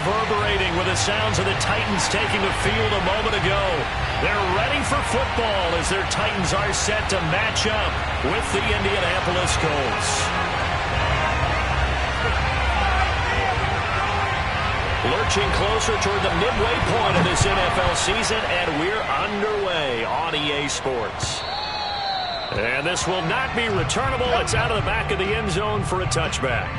reverberating with the sounds of the Titans taking the field a moment ago. They're ready for football as their Titans are set to match up with the Indianapolis Colts. Lurching closer toward the midway point of this NFL season, and we're underway on EA Sports. And this will not be returnable. It's out of the back of the end zone for a touchback.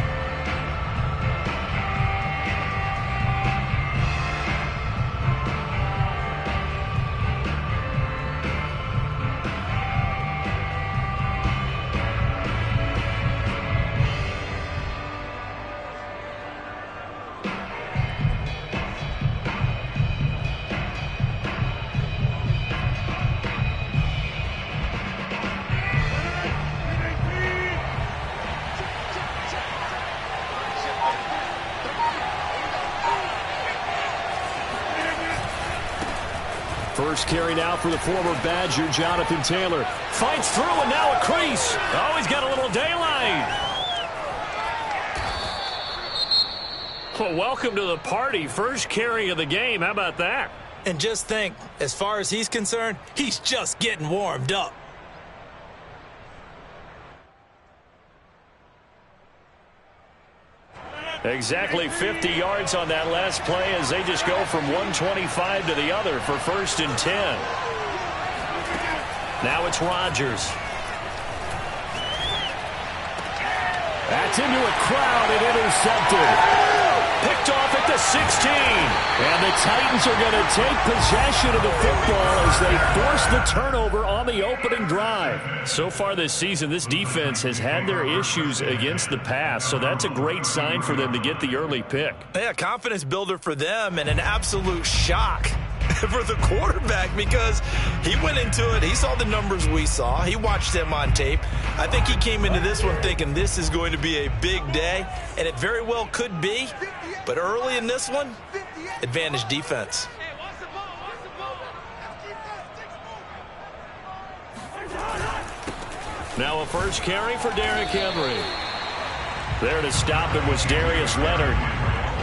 First carry now for the former Badger, Jonathan Taylor. Fights through, and now a crease. Oh, he's got a little daylight. Well, welcome to the party. First carry of the game. How about that? And just think, as far as he's concerned, he's just getting warmed up. Exactly 50 yards on that last play as they just go from 125 to the other for 1st and 10. Now it's Rodgers. That's into a crowd and intercepted. Picked off at the 16. And the Titans are going to take possession of the football as they force the turnover on the opening drive. So far this season, this defense has had their issues against the pass, so that's a great sign for them to get the early pick. Yeah, confidence builder for them and an absolute shock for the quarterback because he went into it. He saw the numbers we saw. He watched them on tape. I think he came into this one thinking this is going to be a big day, and it very well could be. But early in this one, advantage defense. Now a first carry for Derrick Henry. There to stop it was Darius Leonard.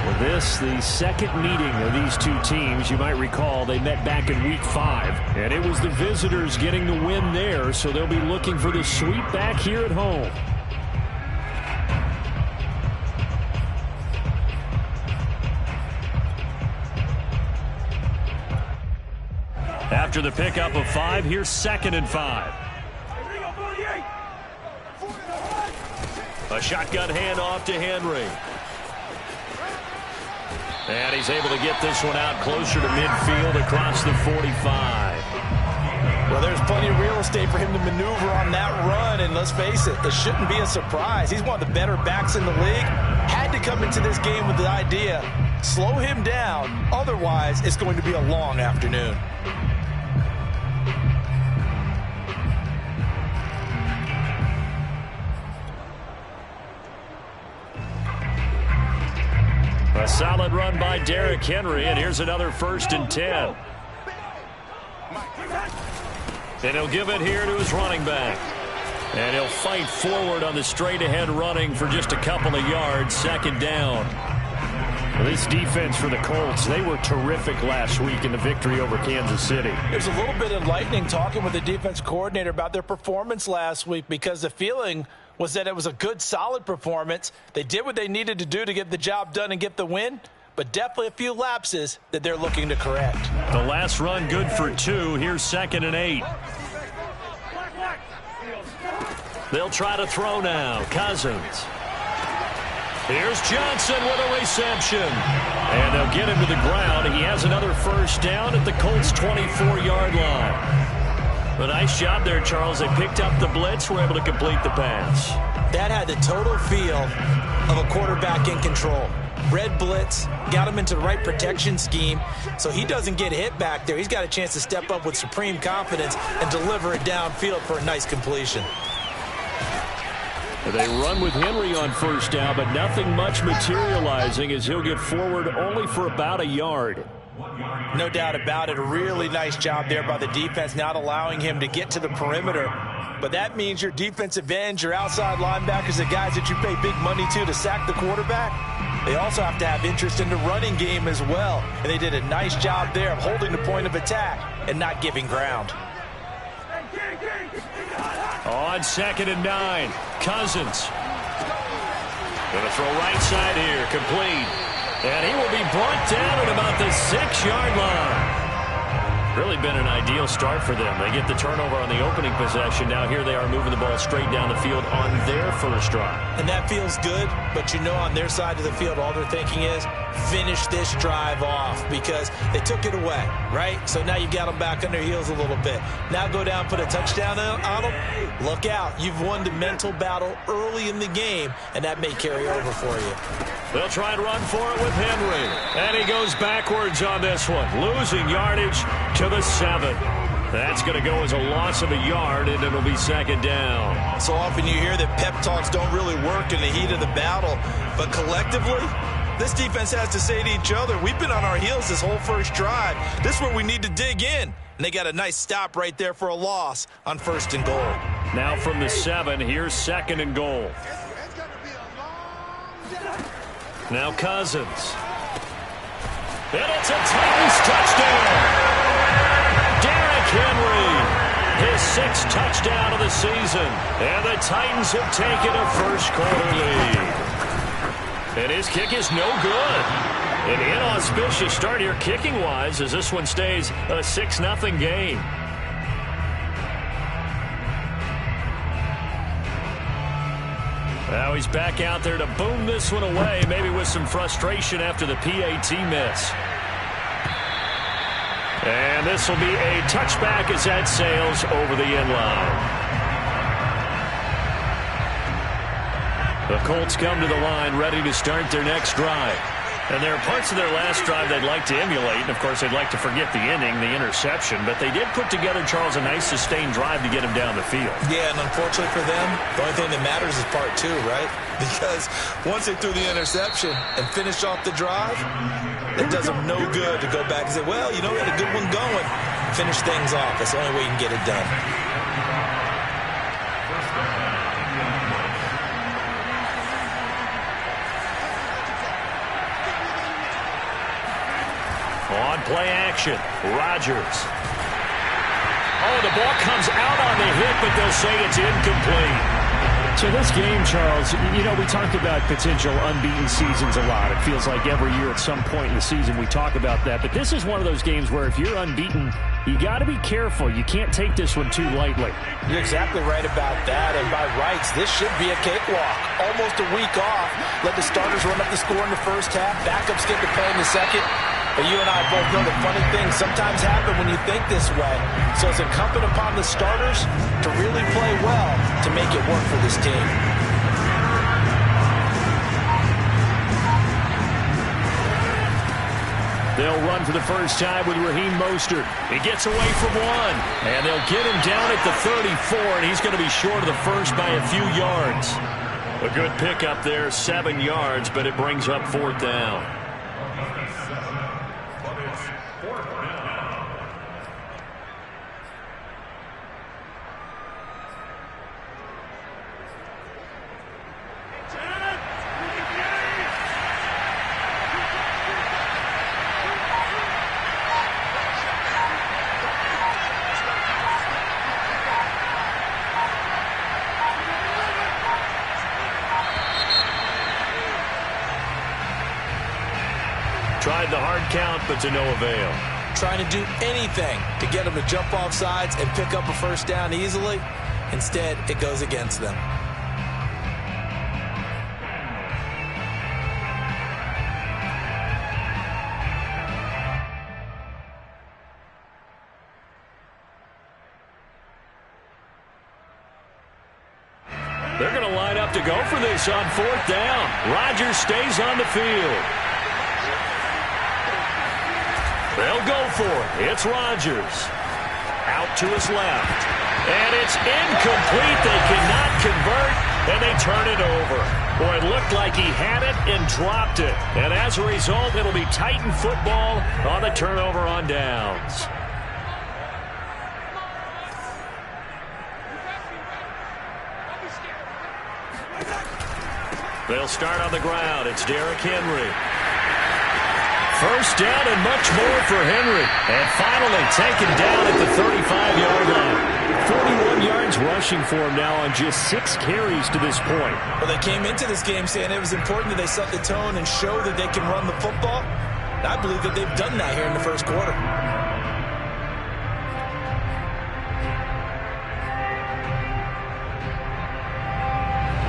Well, this, the second meeting of these two teams. You might recall they met back in Week 5. And it was the visitors getting the win there, so they'll be looking for the sweep back here at home. After the pickup of 5, here's 2nd and 5. A shotgun handoff to Henry. And he's able to get this one out closer to midfield across the 45. Well, there's plenty of real estate for him to maneuver on that run, and let's face it, it shouldn't be a surprise. He's one of the better backs in the league. Had to come into this game with the idea, slow him down, otherwise it's going to be a long afternoon. A solid run by Derrick Henry, and here's another 1st and 10. And he'll give it here to his running back. And he'll fight forward on the straight-ahead running for just a couple of yards, 2nd down. This defense for the Colts, they were terrific last week in the victory over Kansas City. There's a little bit of lightning talking with the defense coordinator about their performance last week because the feeling was that it was a good, solid performance. They did what they needed to do to get the job done and get the win, but definitely a few lapses that they're looking to correct. The last run good for 2. Here's 2nd and 8. They'll try to throw now. Cousins. Here's Johnson with a reception. And they'll get him to the ground. He has another 1st down at the Colts' 24-yard line. A nice job there, Charles. They picked up the blitz, were able to complete the pass. That had the total feel of a quarterback in control. Red blitz, got him into the right protection scheme, so he doesn't get hit back there. He's got a chance to step up with supreme confidence and deliver it downfield for a nice completion. They run with Henry on 1st down, but nothing much materializing as he'll get forward only for about a yard. No doubt about it. A really nice job there by the defense, not allowing him to get to the perimeter. But that means your defensive ends, your outside linebackers, the guys that you pay big money to sack the quarterback, they also have to have interest in the running game as well. And they did a nice job there of holding the point of attack and not giving ground. On 2nd and 9, Cousins. Going to throw right side here, complete. And he will be brought down at about the 6-yard line. Really been an ideal start for them. They get the turnover on the opening possession. Now here they are moving the ball straight down the field on their first drive. And that feels good, but you know on their side of the field, all they're thinking is finish this drive off because they took it away, right? So now you got them back on their heels a little bit. Now go down, put a touchdown on them. Look out. You've won the mental battle early in the game, and that may carry over for you. They'll try and run for it with Henry. And he goes backwards on this one, losing yardage to the 7. That's going to go as a loss of a yard, and it'll be 2nd down. So often you hear that pep talks don't really work in the heat of the battle, but collectively, this defense has to say to each other, we've been on our heels this whole first drive. This is where we need to dig in. And they got a nice stop right there for a loss on 1st and goal. Now from the 7, here's 2nd and goal. Now Cousins. And it's a Titans touchdown. Derrick Henry, his 6th touchdown of the season. And the Titans have taken a first-quarter lead. And his kick is no good. An inauspicious start here kicking-wise as this one stays a 6-0 game. Now he's back out there to boom this one away, maybe with some frustration after the PAT miss. And this will be a touchback as that sails over the end line. The Colts come to the line ready to start their next drive. And there are parts of their last drive they'd like to emulate. And, of course, they'd like to forget the ending, the interception. But they did put together, Charles, a nice sustained drive to get him down the field. Yeah, and unfortunately for them, the only thing that matters is part 2, right? Because once they threw the interception and finished off the drive, it does them no good to go back and say, well, you know, we had a good one going. Finish things off. That's the only way you can get it done. On play action, Rodgers. Oh, the ball comes out on the hit, but they'll say it's incomplete. So this game, Charles, you know, we talked about potential unbeaten seasons a lot. It feels like every year at some point in the season we talk about that. But this is one of those games where if you're unbeaten, you got to be careful. You can't take this one too lightly. You're exactly right about that. And by rights, this should be a cakewalk. Almost a week off. Let the starters run up the score in the first half. Backups get to play in the second. But you and I both know that funny things sometimes happen when you think this way. So it's incumbent upon the starters to really play well to make it work for this team. They'll run for the first time with Raheem Mostert. He gets away from one, and they'll get him down at the 34, and he's going to be short of the first by a few yards. A good pickup there, 7 yards, but it brings up 4th down. Tried the hard count, but to no avail. Trying to do anything to get them to jump off sides and pick up a first down easily. Instead, it goes against them. They're going to line up to go for this on 4th down. Rodgers stays on the field. They'll go for it. It's Rodgers. Out to his left. And it's incomplete. They cannot convert, and they turn it over. Boy, it looked like he had it and dropped it. And as a result, it'll be Titan football on the turnover on downs. They'll start on the ground. It's Derrick Henry. First down and much more for Henry. And finally taken down at the 35-yard line. 41 yards rushing for him now on just 6 carries to this point. Well, they came into this game saying it was important that they set the tone and show that they can run the football. I believe that they've done that here in the first quarter.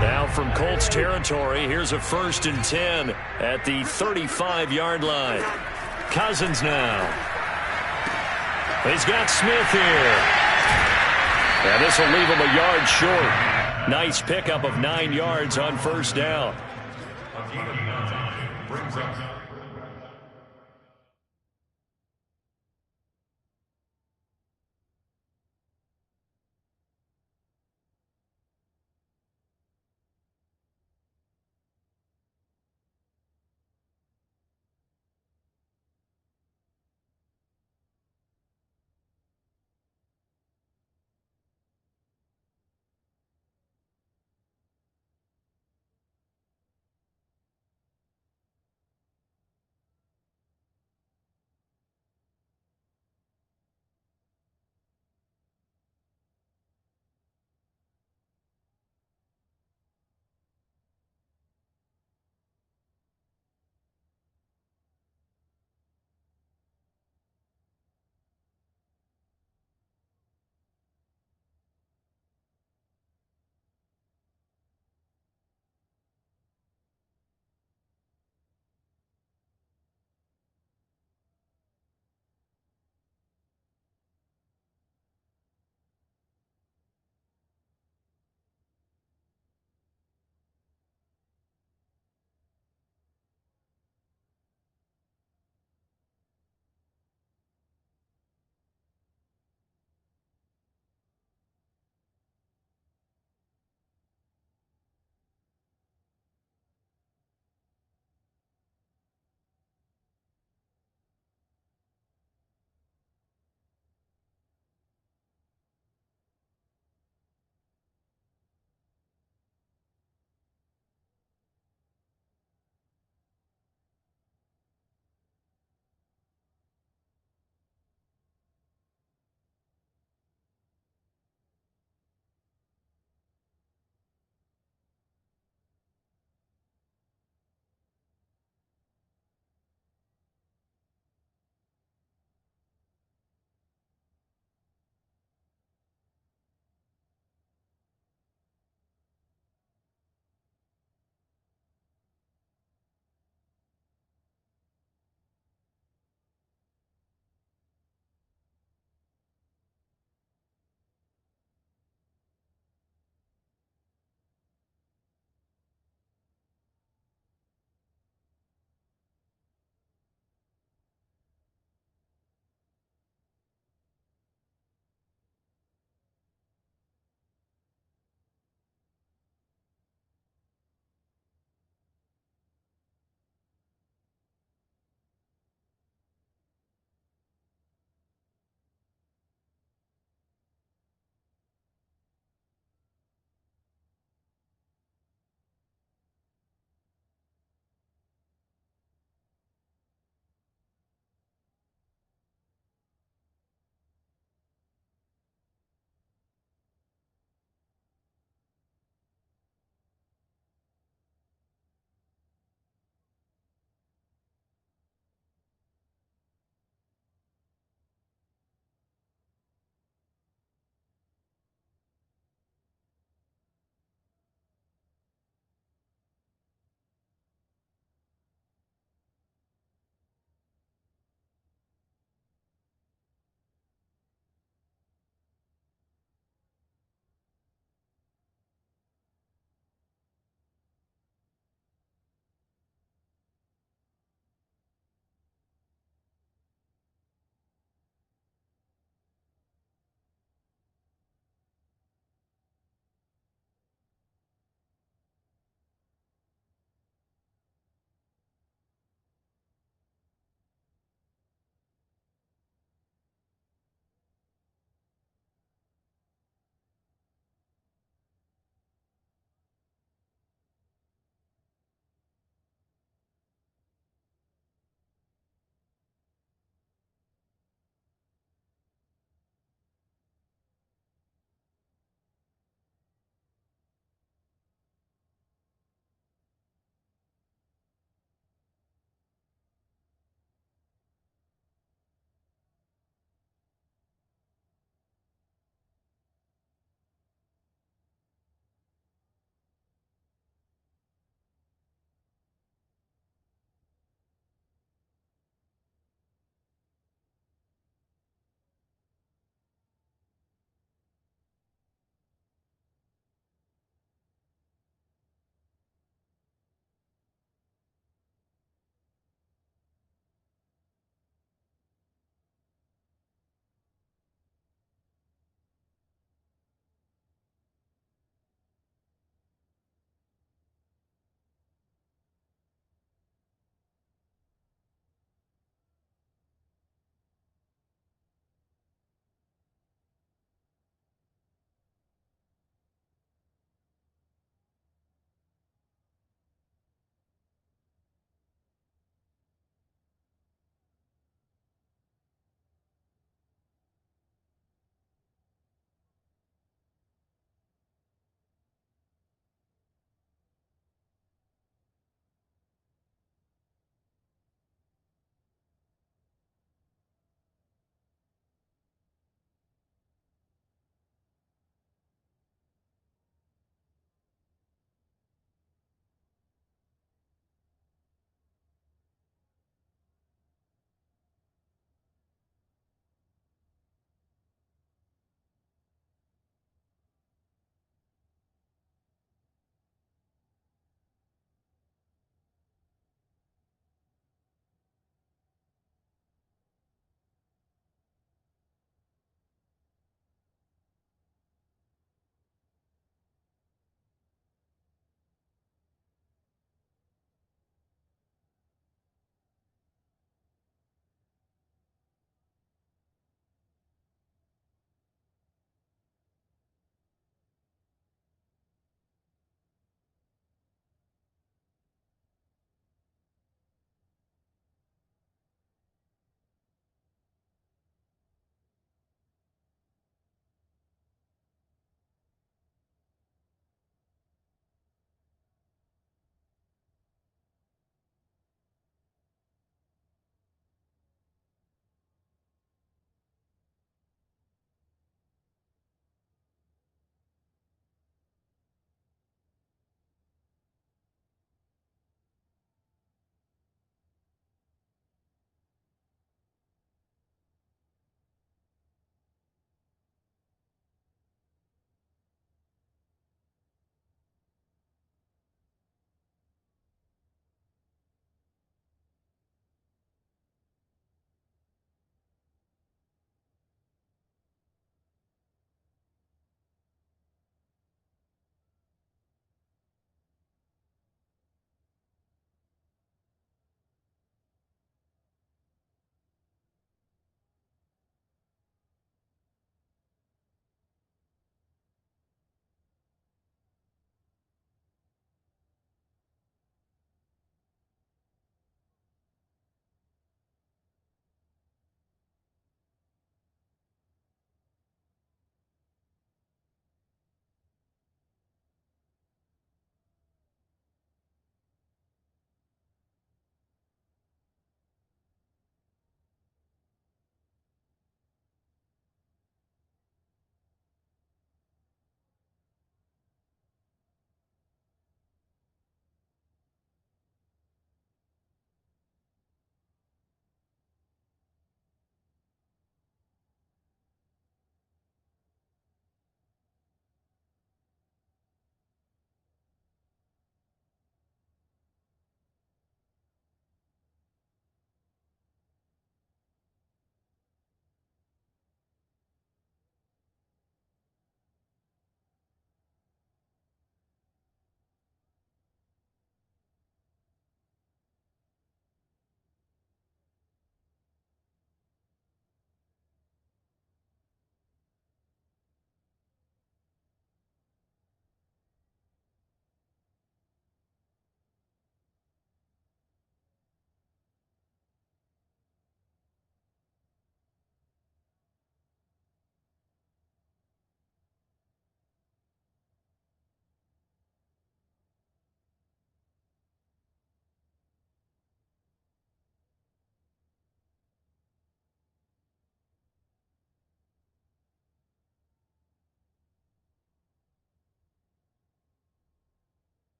Now from Colts territory, here's a 1st and 10 at the 35-yard line. Cousins now. He's got Smith here. And this will leave him a yard short. Nice pickup of 9 yards on 1st down.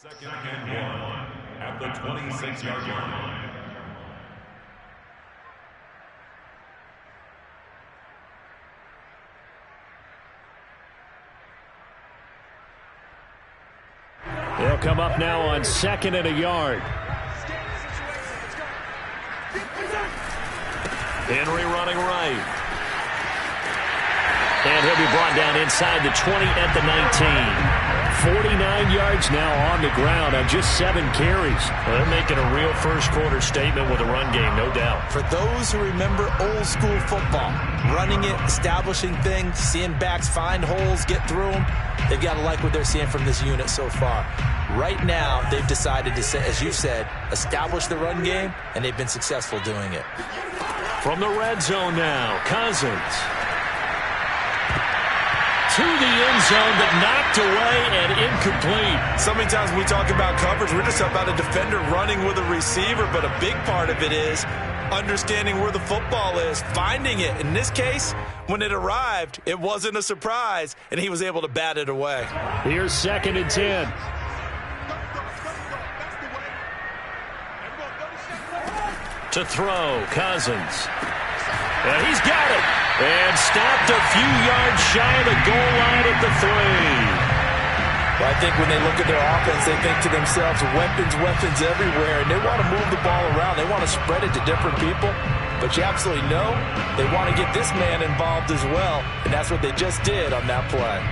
Second and 1 at the 26-yard line. They'll come up now on 2nd and a yard. Henry running right. And he'll be brought down inside the 20 at the 19. 49 yards now on the ground on just 7 carries. Well, they're making a real first-quarter statement with a run game, no doubt. For those who remember old-school football, running it, establishing things, seeing backs find holes, get through them, they've got to like what they're seeing from this unit so far. Right now, they've decided to, as you said, establish the run game, and they've been successful doing it. From the red zone now, Cousins. To the end zone, but knocked away and incomplete. So many times when we talk about coverage, we're just about a defender running with a receiver, but a big part of it is understanding where the football is, finding it. In this case, when it arrived, it wasn't a surprise, and he was able to bat it away. Here's 2nd and 10. To throw, Cousins. And he's got it. And stopped a few yards shy of the goal line at the 3. Well, I think when they look at their offense, they think to themselves, weapons everywhere, and they want to move the ball around. They want to spread it to different people. But you absolutely know they want to get this man involved as well, and that's what they just did on that play.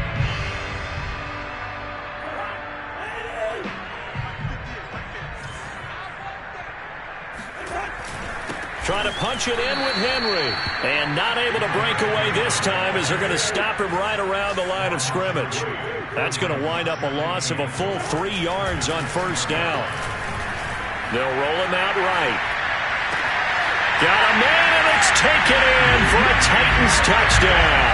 Trying to punch it in with Henry. And not able to break away this time as they're going to stop him right around the line of scrimmage. That's going to wind up a loss of a full 3 yards on 1st down. They'll roll him out right. Got a man, and it's taken in for a Titans touchdown.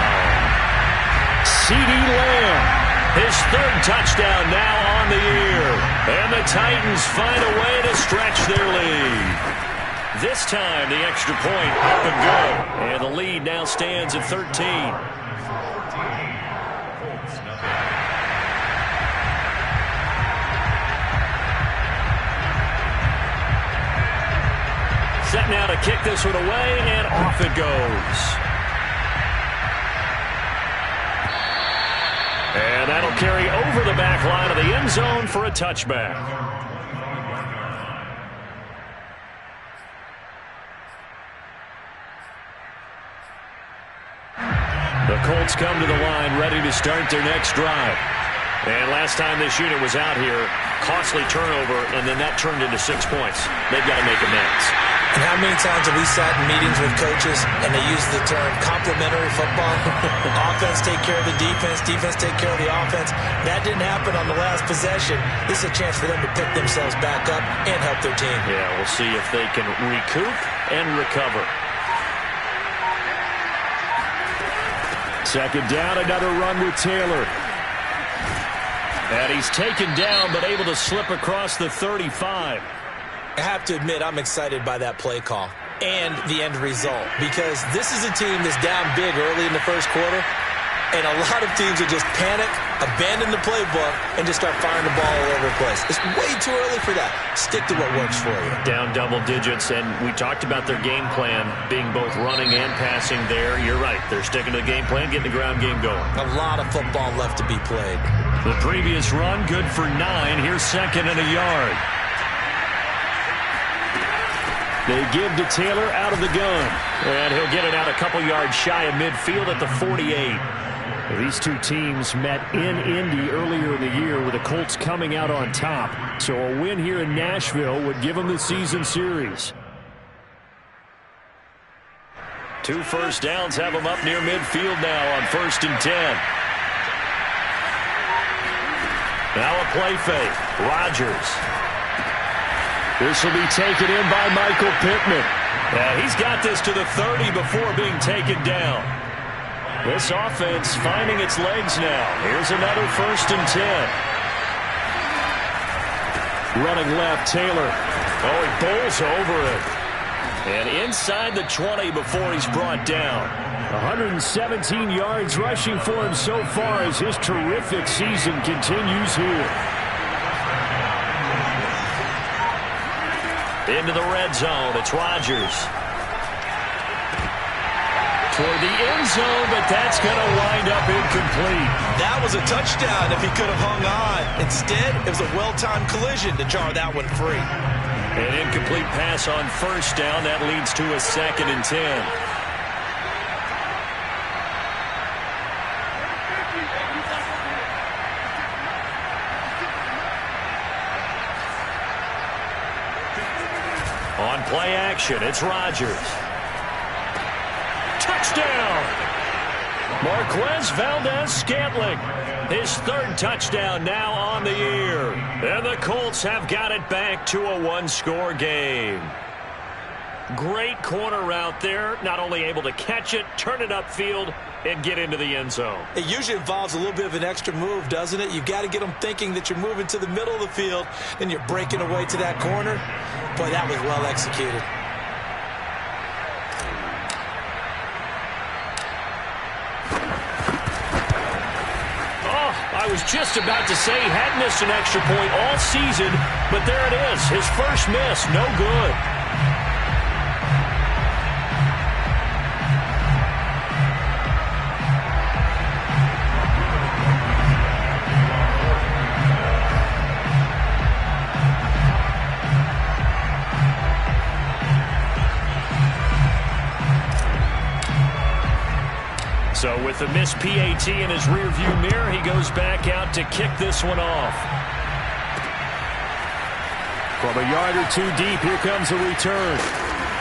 CeeDee Lamb, his 3rd touchdown now on the year. And the Titans find a way to stretch their lead. This time, the extra point up and go. And the lead now stands at 13. Set now to kick this one away, and off it goes. And that'll carry over the back line of the end zone for a touchback. The Colts come to the line ready to start their next drive. And last time this unit was out here, costly turnover, and then that turned into 6 points. They've got to make amends. And how many times have we sat in meetings with coaches and they use the term complementary football? Offense take care of the defense, defense take care of the offense. That didn't happen on the last possession. This is a chance for them to pick themselves back up and help their team. Yeah, we'll see if they can recoup and recover. 2nd down, another run with Taylor. And he's taken down, but able to slip across the 35. I have to admit, I'm excited by that play call and the end result, because this is a team that's down big early in the 1st quarter, and a lot of teams will just panic, abandon the playbook, and just start firing the ball all over the place. It's way too early for that. Stick to what works for you. Down double digits, and we talked about their game plan being both running and passing there. You're right. They're sticking to the game plan, getting the ground game going. A lot of football left to be played. The previous run, good for 9. Here's 2nd and a yard. They give to Taylor out of the gun. And he'll get it out a couple yards shy of midfield at the 48. These two teams met in Indy earlier in the year with the Colts coming out on top. So a win here in Nashville would give them the season series. 2 first downs have them up near midfield now on 1st and 10. Now a play fake. Rodgers. This will be taken in by Michael Pittman. He's got this to the 30 before being taken down. This offense finding its legs now. Here's another 1st and 10. Running left, Taylor. Oh, he bowls over it. And inside the 20 before he's brought down. 117 yards rushing for him so far as his terrific season continues here. Into the red zone, it's Rodgers. Toward the end zone, but that's going to wind up incomplete. That was a touchdown if he could have hung on. Instead, it was a well-timed collision to jar that one free. An incomplete pass on first down. That leads to a 2nd and 10. On play action, it's Rodgers. Touchdown! Marquez Valdez-Scantling. His 3rd touchdown now on the year. And the Colts have got it back to a 1-score game. Great corner out there. Not only able to catch it, turn it upfield, and get into the end zone. It usually involves a little bit of an extra move, doesn't it? You've got to get them thinking that you're moving to the middle of the field, and you're breaking away to that corner. Boy, that was well executed. I was just about to say he had missed an extra point all season, but there it is. His first miss, no good. So with the missed PAT in his rearview mirror, he goes back out to kick this one off. From a yard or two deep, here comes a return.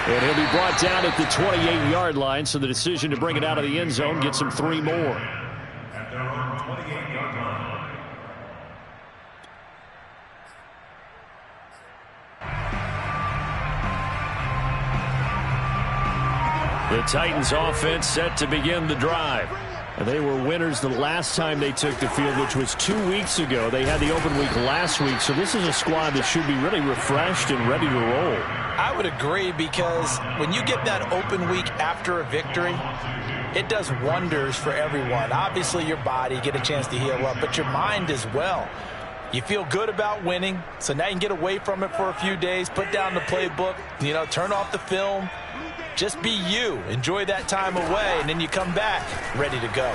And he'll be brought down at the 28-yard line, so the decision to bring it out of the end zone gets him 3 more. At their own 28-yard line. The Titans offense set to begin the drive. And they were winners the last time they took the field, which was 2 weeks ago. They had the open week last week, so this is a squad that should be really refreshed and ready to roll. I would agree, because when you get that open week after a victory, it does wonders for everyone. Obviously, your body, get a chance to heal up, but your mind as well. You feel good about winning, so now you can get away from it for a few days, put down the playbook, turn off the film. Just be you. Enjoy that time away, and then you come back ready to go.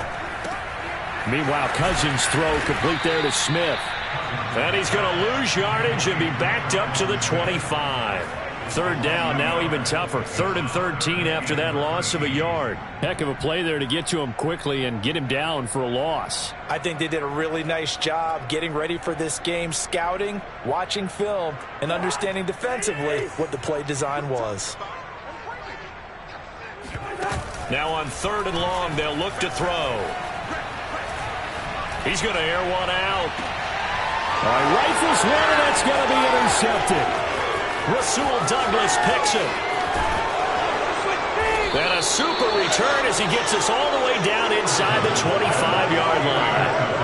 Meanwhile, Cousins throw complete there to Smith. And he's going to lose yardage and be backed up to the 25. 3rd down, now even tougher. 3rd and 13 after that loss of a yard. Heck of a play there to get to him quickly and get him down for a loss. I think they did a really nice job getting ready for this game, scouting, watching film, and understanding defensively what the play design was. Now on 3rd and long, they'll look to throw. He's going to air one out. Rifles one, and that's going to be intercepted. Rasul Douglas picks it. And a super return as he gets us all the way down inside the 25-yard line.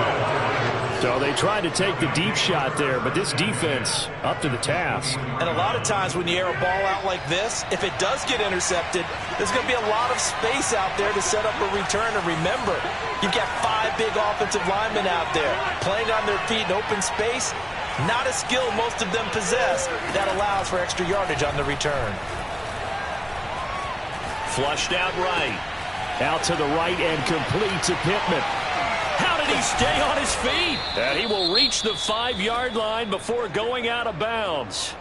So they tried to take the deep shot there, but this defense up to the task. And a lot of times when you air a ball out like this, if it does get intercepted, there's going to be a lot of space out there to set up a return. And remember, you've got 5 big offensive linemen out there playing on their feet in open space. Not a skill most of them possess that allows for extra yardage on the return. Flushed out right. Out to the right and complete to Pittman. How did he stay on his feet? And he will reach the 5-yard line before going out of bounds.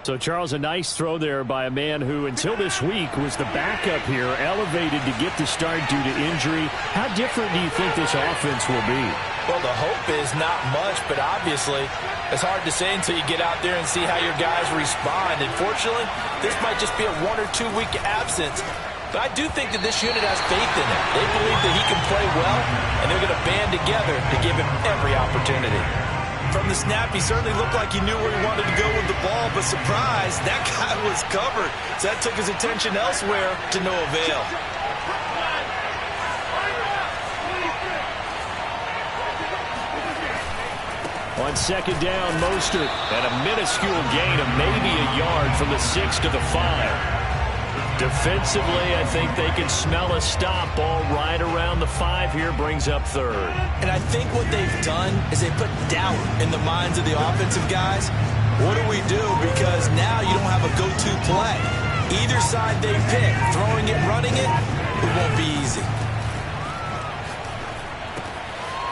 So, Charles, a nice throw there by a man who, until this week, was the backup here, elevated to get the start due to injury. How different do you think this offense will be? Well, the hope is not much, but obviously it's hard to say until you get out there and see how your guys respond. And fortunately, this might just be a 1 or 2 week absence. But I do think that this unit has faith in him. They believe that he can play well, and they're going to band together to give him every opportunity. From the snap, he certainly looked like he knew where he wanted to go with the ball, but surprise, that guy was covered. So that took his attention elsewhere to no avail. On 2nd down, Mostert, and a minuscule gain of maybe a yard from the 6 to the 5. Defensively, I think they can smell a stop. Ball right around the 5 here, brings up 3rd. And I think what they've done is they put doubt in the minds of the offensive guys. What do we do? Because now you don't have a go-to play. Either side they pick, throwing it, running it, it won't be easy.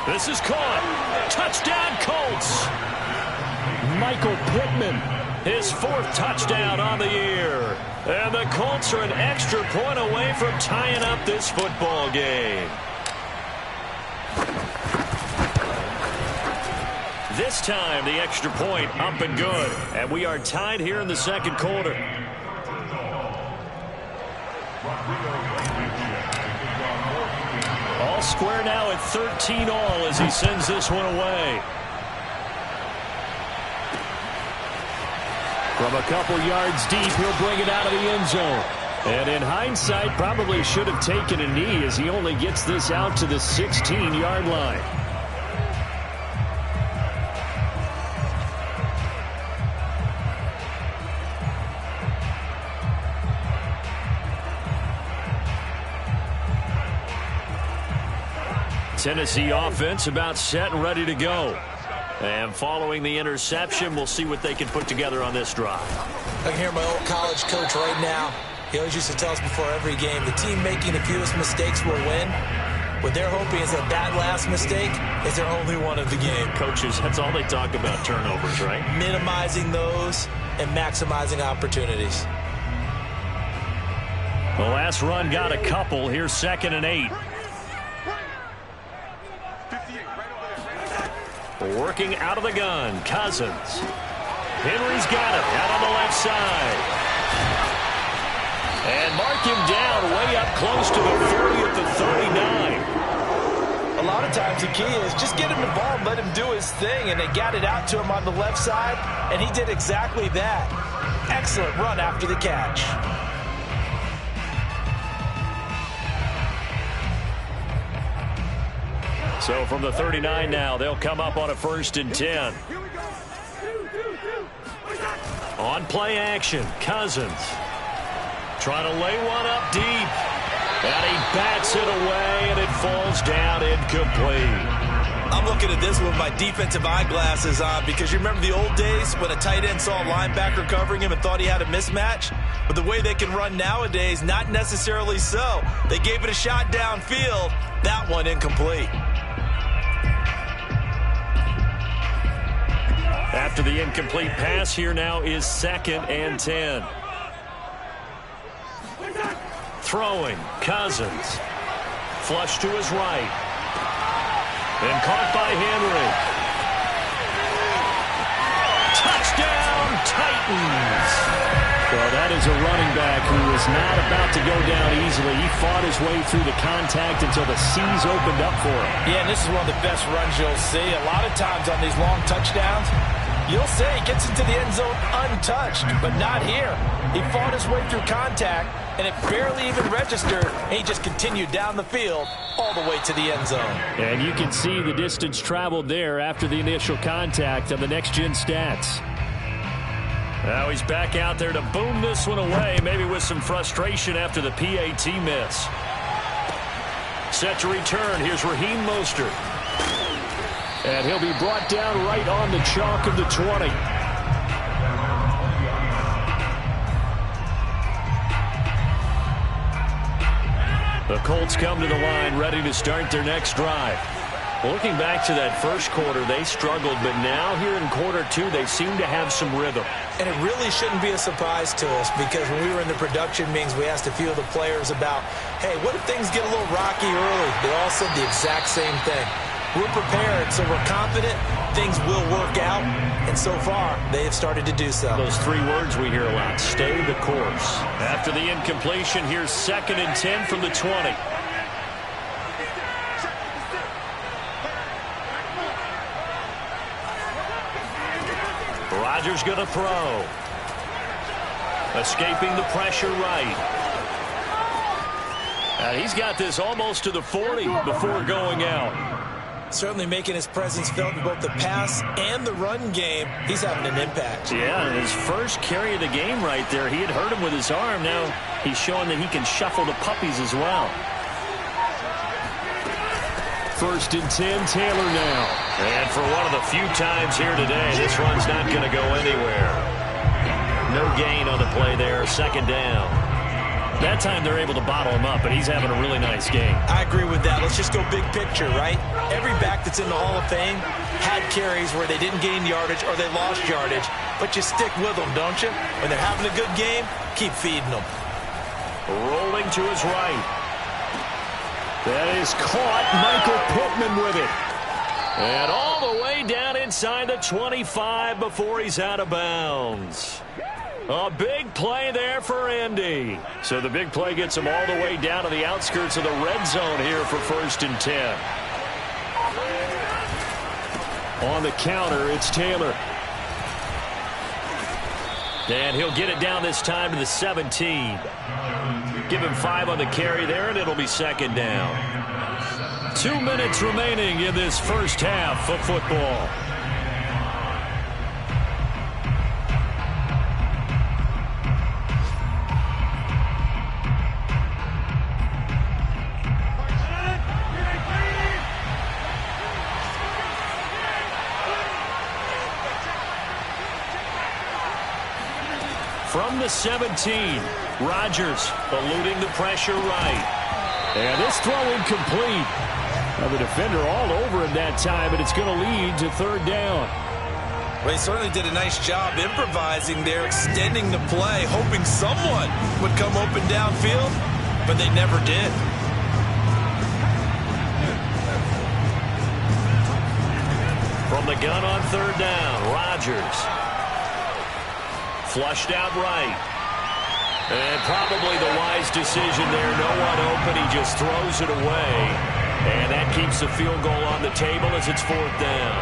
This is caught. Touchdown, Colts. Michael Pittman, his 4th touchdown on the year. And the Colts are an extra point away from tying up this football game. This time, the extra point up and good. And we are tied here in the second quarter. All square now at 13 all as he sends this one away. From a couple yards deep, he'll bring it out of the end zone. And in hindsight, probably should have taken a knee as he only gets this out to the 16-yard line. Tennessee offense about set and ready to go. And following the interception, we'll see what they can put together on this drive. I can hear my old college coach right now. He always used to tell us before every game, the team making the fewest mistakes will win. What they're hoping is that that last mistake is their only one of the game. Coaches, that's all they talk about, turnovers, right? Minimizing those and maximizing opportunities. The last run got a couple. Here's 2nd and 8. Working out of the gun, Cousins. Henry's got it out on the left side. And mark him down way up close to the 30 at the 39. A lot of times the key is just get him the ball and let him do his thing, and they got it out to him on the left side, and he did exactly that. Excellent run after the catch. So from the 39 now, they'll come up on a 1st and 10. On play action, Cousins. Trying to lay one up deep. And he bats it away, and it falls down incomplete. I'm looking at this with my defensive eyeglasses on because you remember the old days when a tight end saw a linebacker covering him and thought he had a mismatch? But the way they can run nowadays, not necessarily so. They gave it a shot downfield. That one incomplete. After the incomplete pass, here now is 2nd and 10. Throwing, Cousins. Flush to his right. And caught by Henry. Touchdown, Titans! Well, that is a running back who is not about to go down easily. He fought his way through the contact until the seas opened up for him. Yeah, and this is one of the best runs you'll see. A lot of times on these long touchdowns, you'll say he gets into the end zone untouched, but not here. He fought his way through contact, and it barely even registered, and he just continued down the field all the way to the end zone. And you can see the distance traveled there after the initial contact on the next-gen stats. Now he's back out there to boom this one away, maybe with some frustration after the PAT miss. Set to return. Here's Raheem Mostert. And he'll be brought down right on the chalk of the 20. The Colts come to the line ready to start their next drive. Looking back to that first quarter, they struggled, but now here in quarter 2, they seem to have some rhythm. And it really shouldn't be a surprise to us because when we were in the production meetings, we asked a few of the players about, hey, what if things get a little rocky early? They all said the exact same thing. We're prepared, so we're confident things will work out, and so far, they have started to do so. Those 3 words we hear a lot, stay the course. After the incompletion, here's 2nd and 10 from the 20. Rodgers going to throw. Escaping the pressure right. And he's got this almost to the 40 before going out. Certainly making his presence felt in both the pass and the run game. He's having an impact. Yeah, his first carry of the game right there, he had hurt him with his arm. Now he's showing that he can shuffle the puppies as well. First and 10, Taylor now. And for one of the few times here today, this run's not going to go anywhere. No gain on the play there, second down. That time they're able to bottle him up, but he's having a really nice game. I agree with that. Let's just go big picture, right? Every back that's in the Hall of Fame had carries where they didn't gain yardage or they lost yardage, but you stick with them, don't you? When they're having a good game, keep feeding them. Rolling to his right. That is caught. Michael Pittman with it. And all the way down inside the 25 before he's out of bounds. A big play there for Indy. So the big play gets him all the way down to the outskirts of the red zone here for first and 10. On the counter, it's Taylor. And he'll get it down this time to the 17. Give him 5 on the carry there, and it'll be second down. 2 minutes remaining in this first half of football. From the 17, Rodgers eluding the pressure right. And this throw incomplete. Now the defender all over him that time, but it's going to lead to third down. Well, he certainly did a nice job improvising there, extending the play, hoping someone would come open downfield, but they never did. From the gun on third down, Rodgers. Flushed out right. And probably the wise decision there. No one open. He just throws it away. And that keeps the field goal on the table as it's fourth down.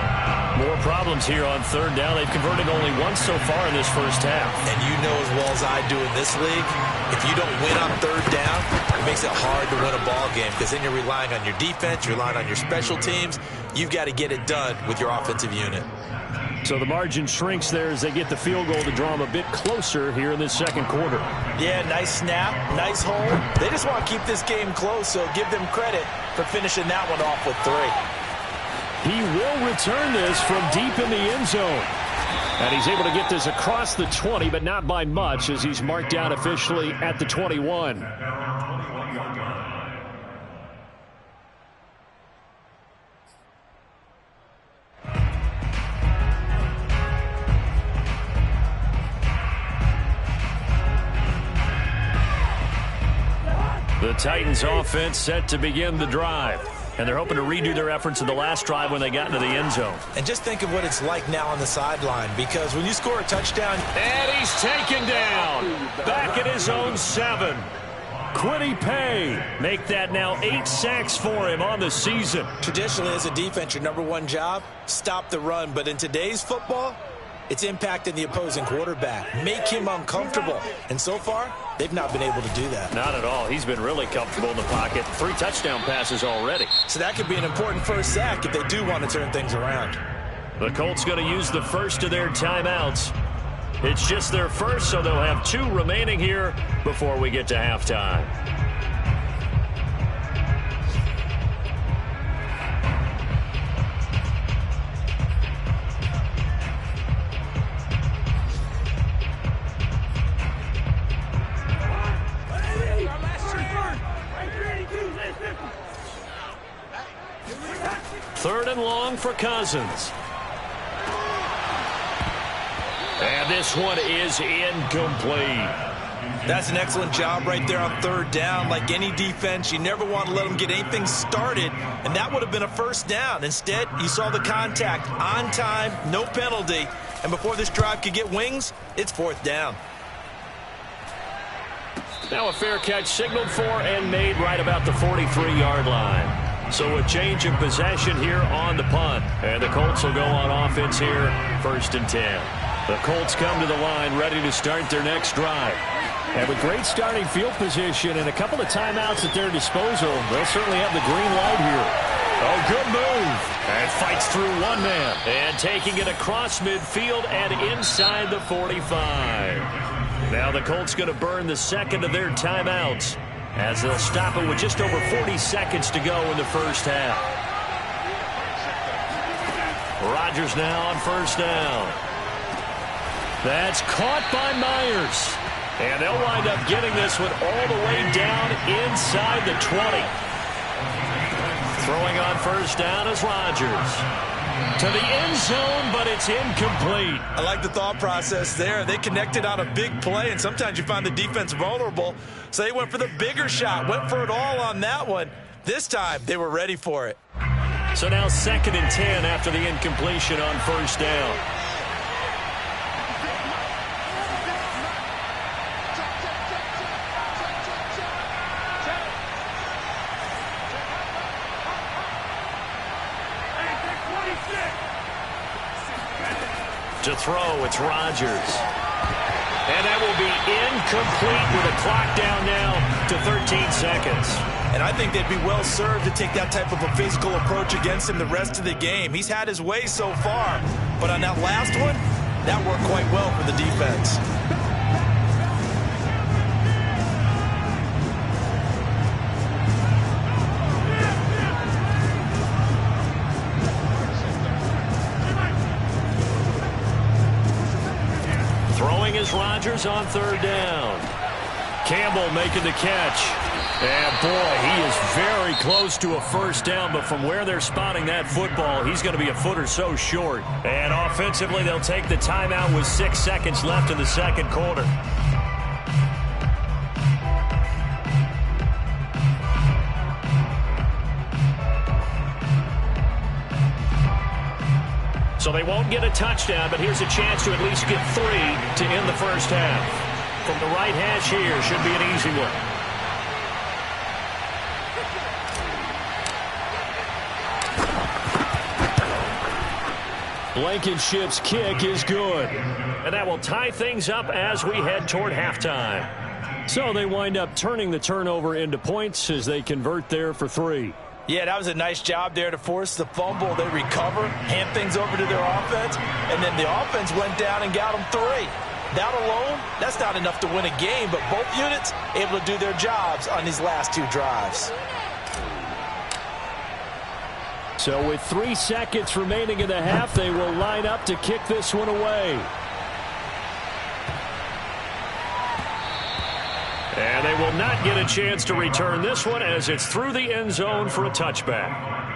More problems here on third down. They've converted only once so far in this first half. And you know as well as I do in this league, if you don't win on third down, it makes it hard to win a ball game because then you're relying on your defense, you're relying on your special teams. You've got to get it done with your offensive unit. So the margin shrinks there as they get the field goal to draw them a bit closer here in this second quarter. Yeah, nice snap, nice hold. They just want to keep this game close, so give them credit for finishing that one off with 3. He will return this from deep in the end zone. And he's able to get this across the 20, but not by much as he's marked down officially at the 21. The Titans offense set to begin the drive. And they're hoping to redo their efforts in the last drive when they got into the end zone. And just think of what it's like now on the sideline, because when you score a touchdown... And he's taken down. Back at his own 7. Kwity Paye make that now 8 sacks for him on the season. Traditionally, as a defense, your number one job, stop the run. But in today's football, it's impacting the opposing quarterback. Make him uncomfortable. And so far, they've not been able to do that. Not at all. He's been really comfortable in the pocket. 3 touchdown passes already. So that could be an important first sack if they do want to turn things around. The Colts going to use the first of their timeouts. It's just their first, so they'll have 2 remaining here before we get to halftime. Third and long for Cousins. And this one is incomplete. That's an excellent job right there on third down. Like any defense, you never want to let them get anything started, and that would have been a first down. Instead, you saw the contact on time, no penalty, and before this drive could get wings, it's fourth down. Now a fair catch signaled for and made right about the 43-yard line. So a change of possession here on the punt. And the Colts will go on offense here, first and 10. The Colts come to the line ready to start their next drive. And with great starting field position and a couple of timeouts at their disposal, they'll certainly have the green light here. Oh, good move. And fights through one man. And taking it across midfield and inside the 45. Now the Colts going to burn the second of their timeouts, as they'll stop it with just over 40 seconds to go in the first half. Rodgers now on first down. That's caught by Myers. And they'll wind up getting this one all the way down inside the 20. Throwing on first down is Rodgers. To the end zone, but it's incomplete. I like the thought process there. They connected on a big play, and sometimes you find the defense vulnerable. So they went for the bigger shot, went for it all on that one. This time, they were ready for it. So now 2nd and 10 after the incompletion on first down. To throw, it's Rodgers. And that will be incomplete with a clock down now to 13 seconds. And I think they'd be well served to take that type of a physical approach against him the rest of the game. He's had his way so far, but on that last one, that worked quite well for the defense. Throwing is Rodgers on 3rd down. Campbell making the catch. And, boy, he is very close to a first down, but from where they're spotting that football, he's going to be a foot or so short. And offensively, they'll take the timeout with 6 seconds left in the second quarter. So they won't get a touchdown, but here's a chance to at least get 3 to end the first half. From the right hash here, should be an easy one. Blankenship's kick is good. And that will tie things up as we head toward halftime. So they wind up turning the turnover into points as they convert there for 3. Yeah, that was a nice job there to force the fumble. They recover, hand things over to their offense, and then the offense went down and got them 3. That alone, that's not enough to win a game, but both units able to do their jobs on these last 2 drives. So with 3 seconds remaining in the half, they will line up to kick this one away. And they will not get a chance to return this one as it's through the end zone for a touchback.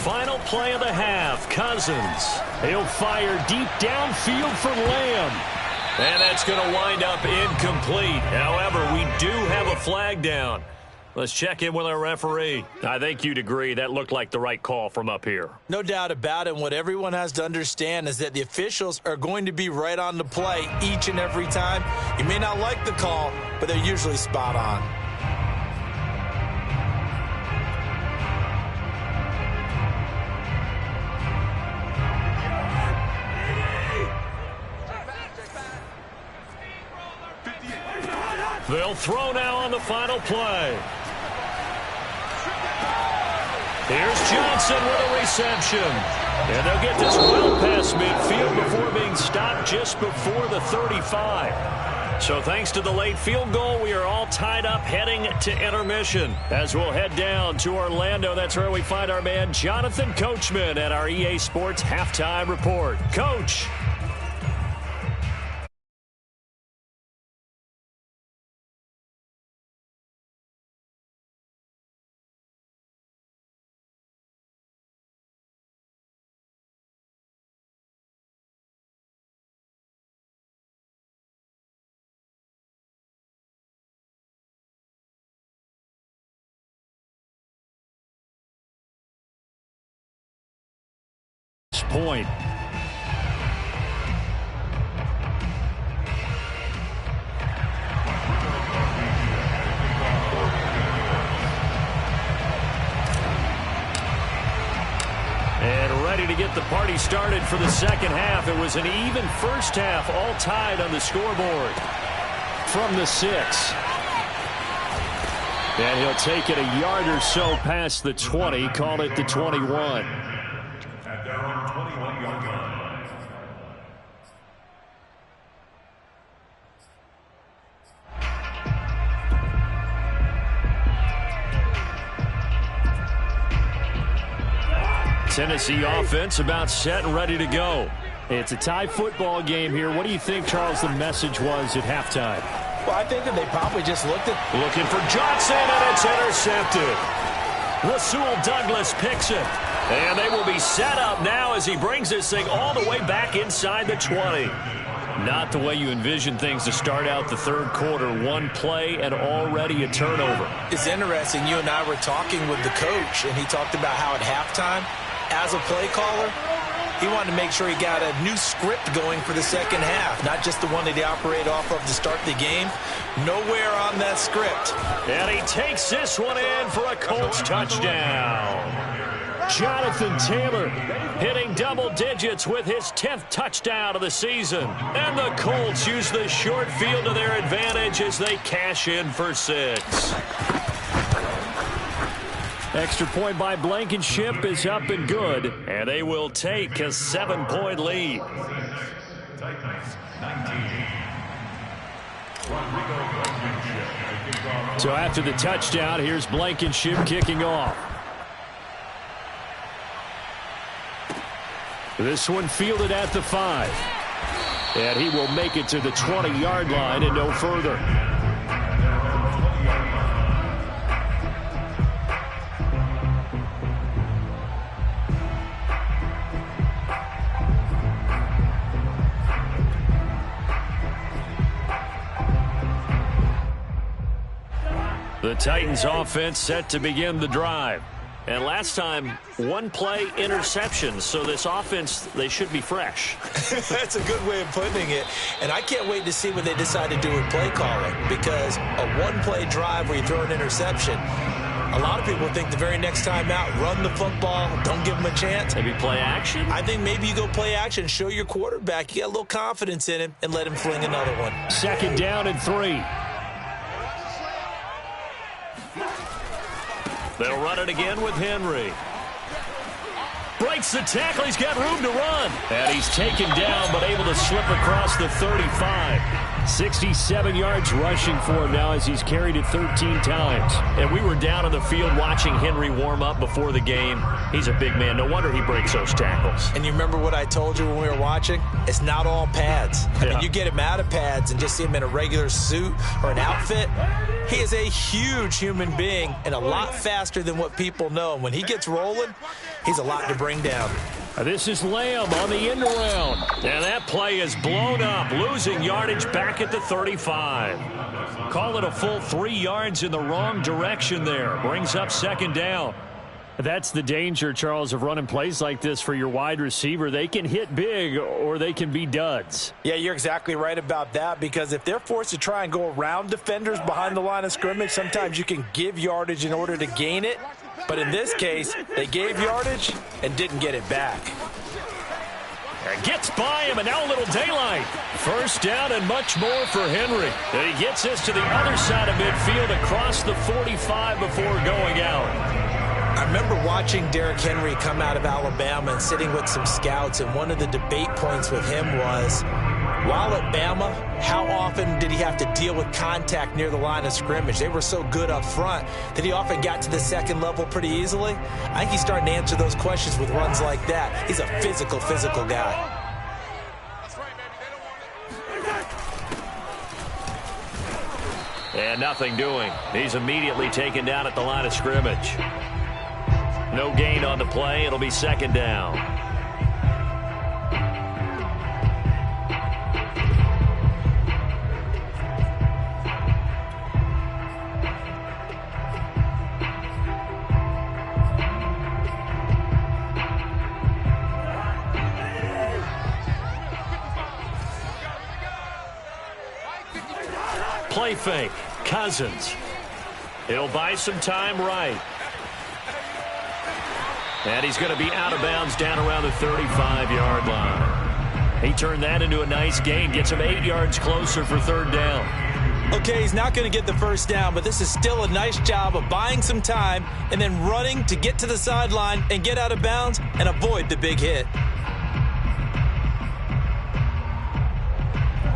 Final play of the half, Cousins. He'll fire deep downfield for Lamb. And that's going to wind up incomplete. However, we do have a flag down. Let's check in with our referee. I think you'd agree that looked like the right call from up here. No doubt about it. What everyone has to understand is that the officials are going to be right on the play each and every time. You may not like the call, but they're usually spot on. They'll throw now on the final play. Here's Johnson with a reception. And they'll get this well past midfield before being stopped just before the 35. So thanks to the late field goal, we are all tied up heading to intermission. As we'll head down to Orlando, that's where we find our man Jonathan Coachman at our EA Sports Halftime Report. Coach. Point. And ready to get the party started for the second half. It was an even first half, all tied on the scoreboard. from the 6. And he'll take it a yard or so past the 20, call it the 21. At their own 21-yard line. Tennessee offense about set and ready to go. It's a tie football game here. What do you think, Charles, the message was at halftime? Well, I think that they probably just looking for Johnson, and it's intercepted. Rasul Douglas picks it. And they will be set up now as he brings this thing all the way back inside the 20. Not the way you envision things to start out the third quarter. One play and already a turnover. It's interesting. You and I were talking with the coach, and he talked about how at halftime, as a play caller, he wanted to make sure he got a new script going for the second half, not just the one that he operated off of to start the game. Nowhere on that script. And he takes this one in for a Colts touchdown. Jonathan Taylor hitting double digits with his 10th touchdown of the season. And the Colts use the short field to their advantage as they cash in for 6. Extra point by Blankenship is up and good. And they will take a 7-point lead. So after the touchdown, here's Blankenship kicking off. This one fielded at the 5. And he will make it to the 20-yard line and no further. The Titans offense set to begin the drive. And last time, one play interception. So this offense, they should be fresh. That's a good way of putting it. And I can't wait to see what they decide to do with play calling, because a one-play drive where you throw an interception, a lot of people think the very next time out, run the football, don't give them a chance. Maybe play action? I think maybe you go play action, show your quarterback you got a little confidence in him, and let him fling another one. 2nd down and 3. They'll run it again with Henry. Breaks the tackle. He's got room to run. And he's taken down, but able to slip across the 35. 67 yards rushing for him now as he's carried it 13 times. And we were down on the field watching Henry warm up before the game. He's a big man. No wonder he breaks those tackles. And you remember what I told you when we were watching? It's not all pads. I mean, you get him out of pads and just see him in a regular suit or an outfit. He is a huge human being and a lot faster than what people know. And when he gets rolling, he's a lot to bring down. This is Lamb on the end around. And that play is blown up, losing yardage back at the 35. Call it a full 3 yards in the wrong direction there. Brings up 2nd down. That's the danger, Charles, of running plays like this for your wide receiver. They can hit big or they can be duds. Yeah, you're exactly right about that, because if they're forced to try and go around defenders behind the line of scrimmage, sometimes you can give yardage in order to gain it. But in this case, they gave yardage and didn't get it back. Gets by him, and now a little daylight. 1st down and much more for Henry. And he gets us to the other side of midfield across the 45 before going out. I remember watching Derrick Henry come out of Alabama and sitting with some scouts, and one of the debate points with him was, while at Bama, how often did he have to deal with contact near the line of scrimmage? They were so good up front that he often got to the second level pretty easily. I think he's starting to answer those questions with runs like that. He's a physical guy. And nothing doing. He's immediately taken down at the line of scrimmage. No gain on the play. It'll be 2nd down. Play fake. Cousins. He'll buy some time right. And he's going to be out of bounds down around the 35-yard line. He turned that into a nice gain. Gets him 8 yards closer for 3rd down. Okay, he's not going to get the first down, but this is still a nice job of buying some time and then running to get to the sideline and get out of bounds and avoid the big hit.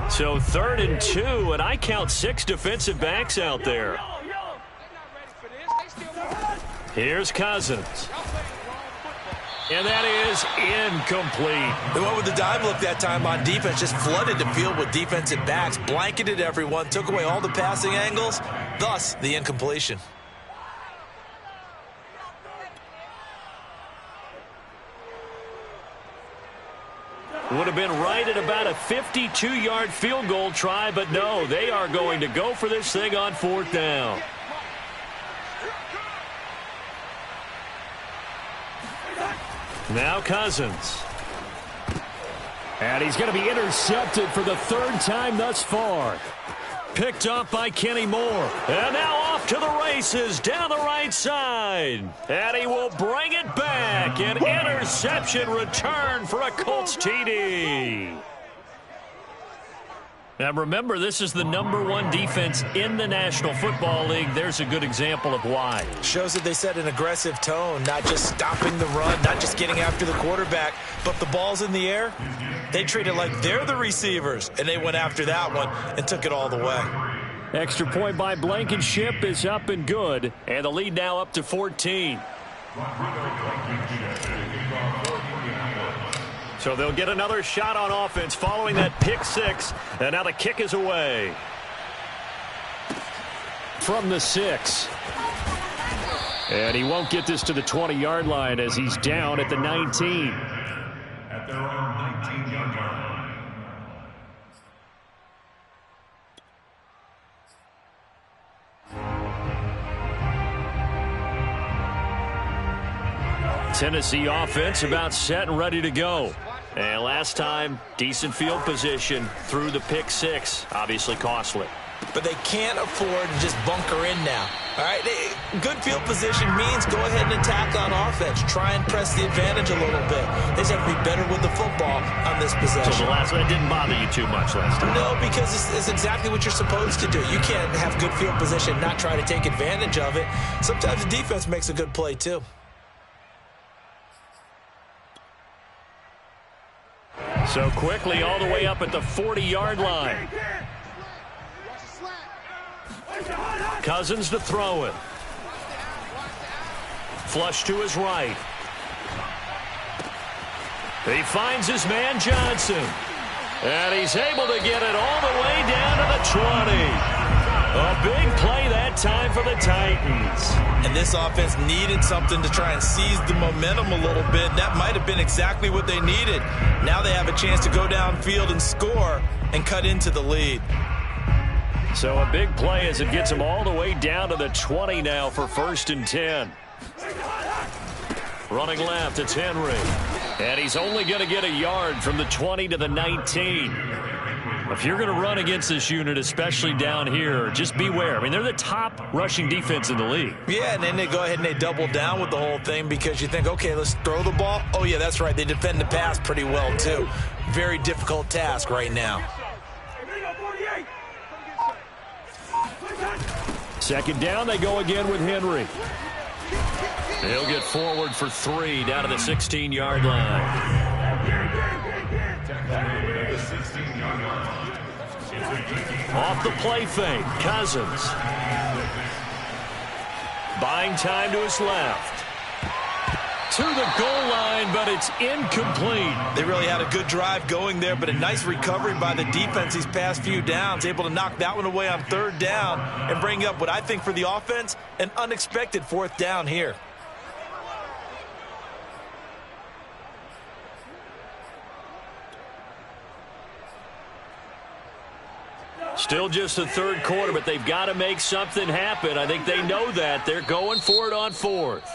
So 3rd and 2, and I count 6 defensive backs out there. Here's Cousins. And that is incomplete. They went with the dime look that time on defense, just flooded the field with defensive backs, blanketed everyone, took away all the passing angles, thus the incompletion. Would have been right at about a 52-yard field goal try, but no, they are going to go for this thing on 4th down. Now Cousins. And he's going to be intercepted for the 3rd time thus far. Picked off by Kenny Moore. And now off to the races down the right side. And he will bring it back. An interception return for a Colts TD. Now remember, this is the #1 defense in the National Football League. There's a good example of why. Shows that they set an aggressive tone, not just stopping the run, not just getting after the quarterback, but the ball's in the air. They treat it like they're the receivers, and they went after that one and took it all the way. Extra point by Blankenship is up and good, and the lead now up to 14. So they'll get another shot on offense following that pick 6, and now the kick is away. From the 6. And he won't get this to the 20-yard line as he's down at the 19. At their own 19-yard line. Tennessee offense about set and ready to go. And last time, decent field position through the pick 6. Obviously costly. But they can't afford to just bunker in now. All right, good field position means go ahead and attack on offense. Try and press the advantage a little bit. They just have to be better with the football on this possession. So that didn't bother you too much last time? No, because it's exactly what you're supposed to do. You can't have good field position, not try to take advantage of it. Sometimes the defense makes a good play too. So quickly all the way up at the 40-yard line. Cousins to throw it. Flush to his right. He finds his man Johnson. And he's able to get it all the way down to the 20. A big play that time for the Titans. And this offense needed something to try and seize the momentum a little bit. That might have been exactly what they needed. Now they have a chance to go downfield and score and cut into the lead. So a big play as it gets them all the way down to the 20 now for 1st and 10. Running left, it's Henry. And he's only going to get a yard from the 20 to the 19. If you're going to run against this unit, especially down here, just beware. I mean, they're the top rushing defense in the league. Yeah, and then they go ahead and they double down with the whole thing because you think, okay, let's throw the ball. Oh, yeah, that's right. They defend the pass pretty well, too. Very difficult task right now. 2nd down, they go again with Henry. He'll get forward for 3 down to the 16-yard line. Off the play fake, Cousins. Buying time to his left. To the goal line, but it's incomplete. They really had a good drive going there, but a nice recovery by the defense these past few downs, able to knock that one away on 3rd down and bring up what I think for the offense, an unexpected 4th down here. Still just the 3rd quarter, but they've got to make something happen. I think they know that. They're going for it on 4th.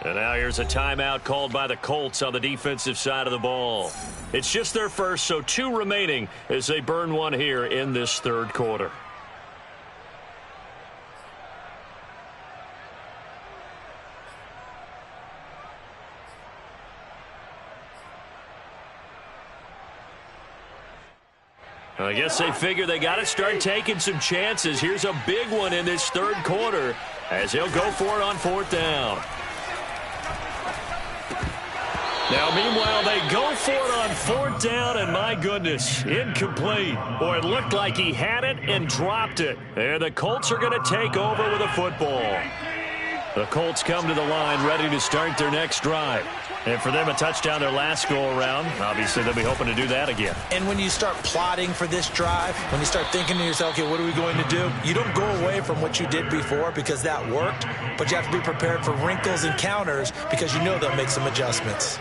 And now here's a timeout called by the Colts on the defensive side of the ball. It's just their first, so 2 remaining as they burn one here in this 3rd quarter. I guess they figure they got to start taking some chances. Here's a big one in this third quarter as he'll go for it on 4th down. Now, meanwhile, they go for it on 4th down, and my goodness, incomplete. Boy, it looked like he had it and dropped it. And the Colts are going to take over with a football. The Colts come to the line ready to start their next drive. And for them, a touchdown their last go-around. Obviously, they'll be hoping to do that again. And when you start plotting for this drive, when you start thinking to yourself, okay, what are we going to do? You don't go away from what you did before because that worked, but you have to be prepared for wrinkles and counters because you know they'll make some adjustments.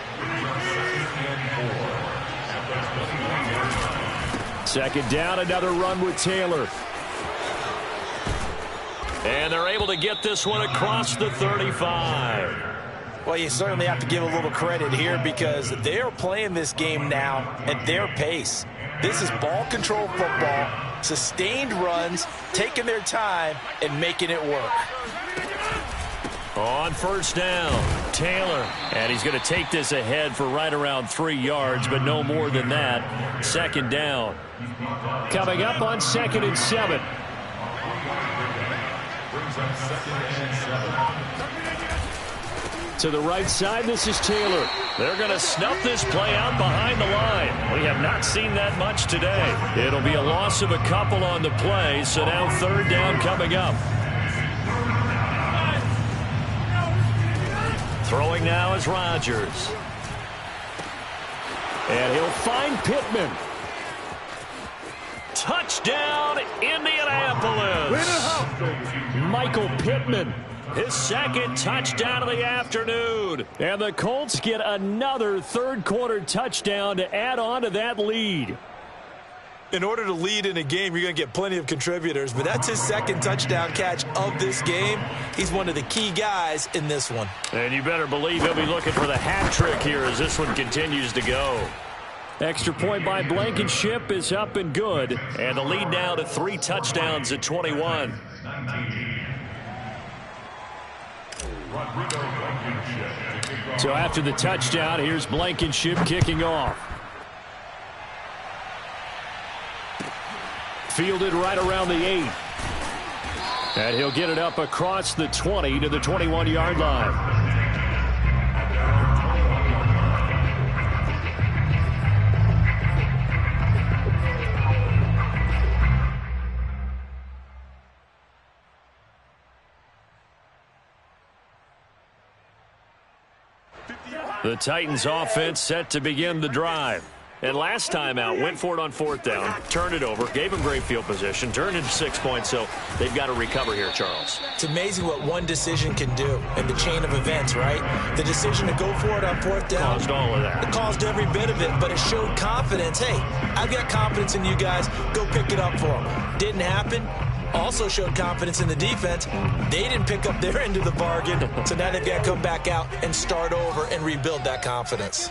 Second down, another run with Taylor. And they're able to get this one across the 35. Well, you certainly have to give a little credit here because they are playing this game now at their pace. This is ball control football, sustained runs, taking their time, and making it work. On 1st down, Taylor. And he's going to take this ahead for right around 3 yards, but no more than that. 2nd down. Coming up on 2nd and 7. To the right side, this is Taylor. They're going to snuff this play out behind the line. We have not seen that much today. It'll be a loss of a couple on the play, so now 3rd down coming up. Throwing now is Rodgers. And he'll find Pittman. Touchdown, Indianapolis. Michael Pittman. His 2nd touchdown of the afternoon. And the Colts get another third-quarter touchdown to add on to that lead. In order to lead in a game, you're going to get plenty of contributors, but that's his 2nd touchdown catch of this game. He's one of the key guys in this one. And you better believe he'll be looking for the hat trick here as this one continues to go. Extra point by Blankenship is up and good. And the lead now to 3 touchdowns at 21. So after the touchdown, here's Blankenship kicking off. Fielded right around the 8. And he'll get it up across the 20 to the 21-yard line. The Titans offense set to begin the drive. And last time out, went for it on 4th down, turned it over, gave them great field position, turned into 6 points, so they've got to recover here, Charles. It's amazing what one decision can do in the chain of events, right? The decision to go for it on 4th down. Caused all of that. It caused every bit of it, but it showed confidence. Hey, I've got confidence in you guys. Go pick it up for them. Didn't happen. Also showed confidence in the defense. They didn't pick up their end of the bargain, so now they've got to come back out and start over and rebuild that confidence.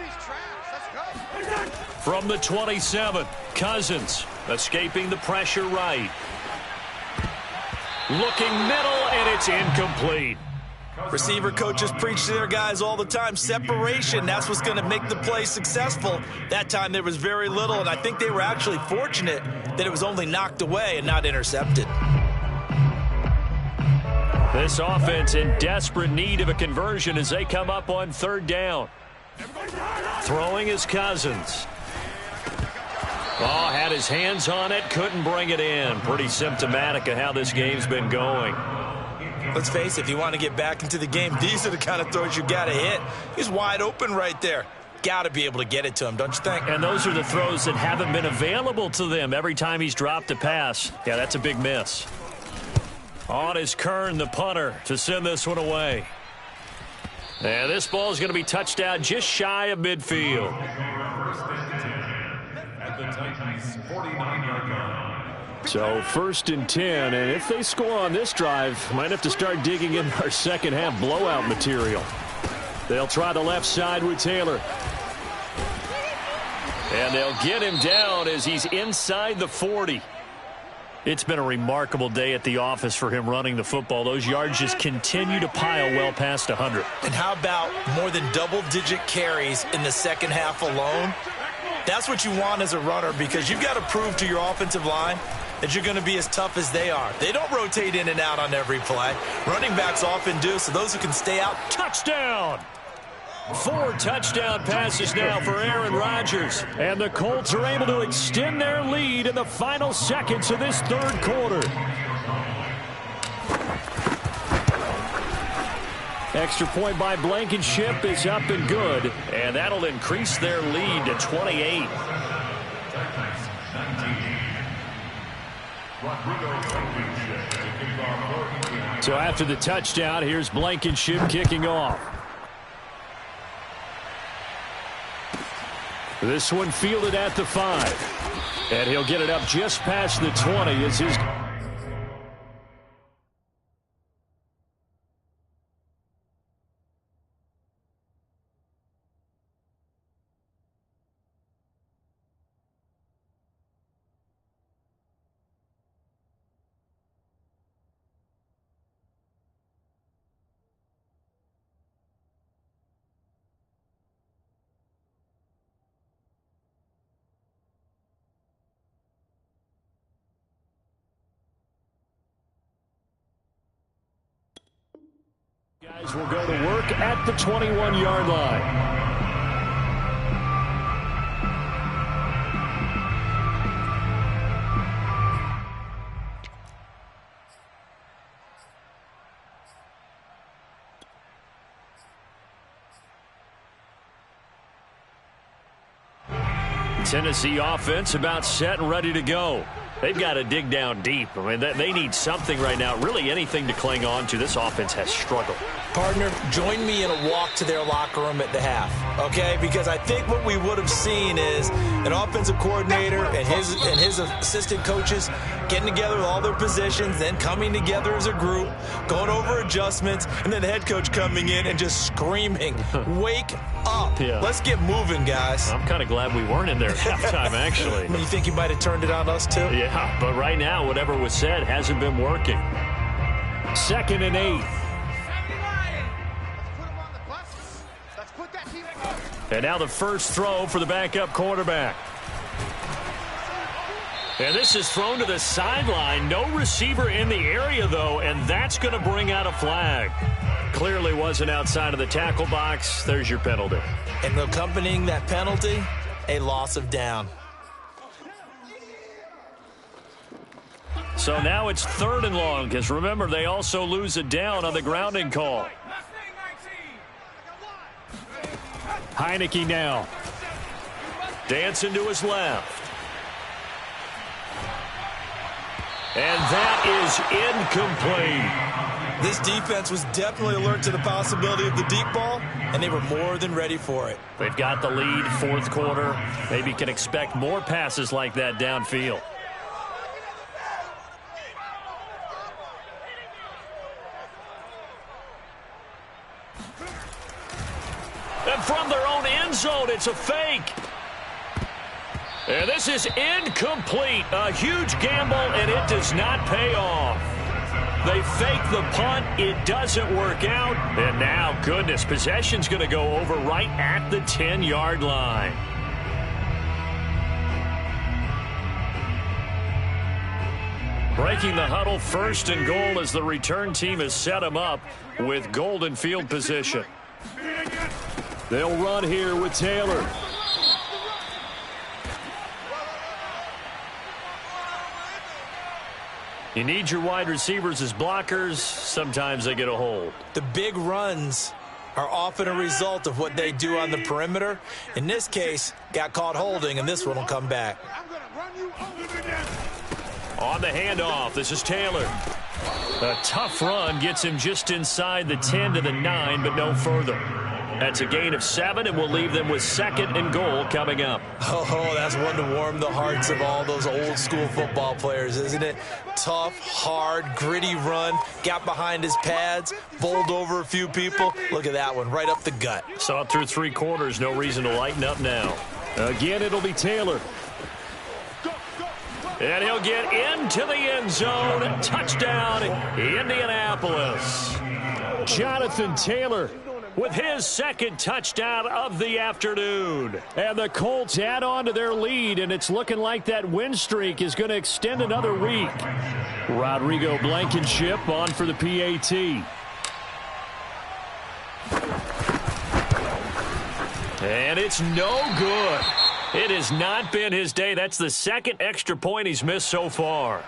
From the 27, Cousins escaping the pressure right. Looking middle, and it's incomplete. Receiver coaches preach to their guys all the time. Separation, that's what's going to make the play successful. That time there was very little, and I think they were actually fortunate that it was only knocked away and not intercepted. This offense in desperate need of a conversion as they come up on 3rd down. Throwing is Cousins. Oh, had his hands on it, couldn't bring it in. Pretty symptomatic of how this game's been going. Let's face it, if you want to get back into the game, these are the kind of throws you got to hit. He's wide open right there. Got to be able to get it to him, don't you think? And those are the throws that haven't been available to them every time he's dropped a pass. Yeah, that's a big miss. On is Kern, the punter, to send this one away. And this ball is going to be touched out just shy of midfield. At the Titans' 49-yard line. So 1st and 10, and if they score on this drive, might have to start digging in our second half blowout material. They'll try the left side with Taylor. And they'll get him down as he's inside the 40. It's been a remarkable day at the office for him running the football. Those yards just continue to pile well past 100. And how about more than double-digit carries in the second half alone? That's what you want as a runner, because you've got to prove to your offensive line that you're going to be as tough as they are. They don't rotate in and out on every play. Running backs often do, so those who can stay out. Touchdown! 4 touchdown passes now for Aaron Rodgers. And the Colts are able to extend their lead in the final seconds of this third quarter. Extra point by Blankenship is up and good. And that'll increase their lead to 28. So after the touchdown, here's Blankenship kicking off. This one fielded at the 5. And he'll get it up just past the 20 as his... Guys will go to work at the 21-yard line. Tennessee offense about set and ready to go. They've got to dig down deep. I mean, they need something right now, really anything to cling on to. This offense has struggled. Partner, join me in a walk to their locker room at the half, okay? Because I think what we would have seen is an offensive coordinator and his assistant coaches getting together with all their positions, then coming together as a group, going over adjustments, and then the head coach coming in and just screaming, wake up. Yeah. Let's get moving, guys. I'm kind of glad we weren't in there at halftime, actually. You think you might have turned it on us, too? Yeah, but right now, whatever was said hasn't been working. 2nd and 8. And now the first throw for the backup quarterback. And this is thrown to the sideline. No receiver in the area, though, and that's going to bring out a flag. Clearly wasn't outside of the tackle box. There's your penalty. And accompanying that penalty, a loss of down. So now it's 3rd and long, because remember, they also lose a down on the grounding call. Heineke now. Dancing to his left. And that is incomplete. This defense was definitely alert to the possibility of the deep ball, and they were more than ready for it. They've got the lead, 4th quarter. Maybe can expect more passes like that downfield. And from their own end zone, it's a fake. And this is incomplete. A huge gamble, and it does not pay off. They fake the punt. It doesn't work out. And now, goodness, possession's going to go over right at the 10-yard line. Breaking the huddle, 1st and goal as the return team has set them up with golden field position. They'll run here with Taylor. You need your wide receivers as blockers. Sometimes they get a hold. The big runs are often a result of what they do on the perimeter. In this case, got caught holding, and this one will come back. On the handoff, this is Taylor. A tough run gets him just inside the 10 to the 9, but no further. That's a gain of 7, and we'll leave them with 2nd and goal coming up. Oh, that's one to warm the hearts of all those old-school football players, isn't it? Tough, hard, gritty run, got behind his pads, bowled over a few people. Look at that one, right up the gut. Saw it through 3 quarters, no reason to lighten up now. Again, it'll be Taylor. And he'll get into the end zone. Touchdown, Indianapolis. Jonathan Taylor with his his second touchdown of the afternoon. And the Colts add on to their lead, and it's looking like that win streak is going to extend another week. Rodrigo Blankenship on for the PAT. And it's no good. It has not been his day. That's the second extra point he's missed so far.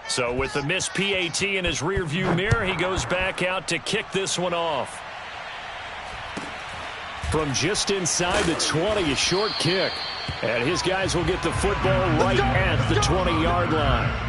So with the missed PAT in his rearview mirror, he goes back out to kick this one off. From just inside the 20, a short kick. And his guys will get the football right at the 20-yard line.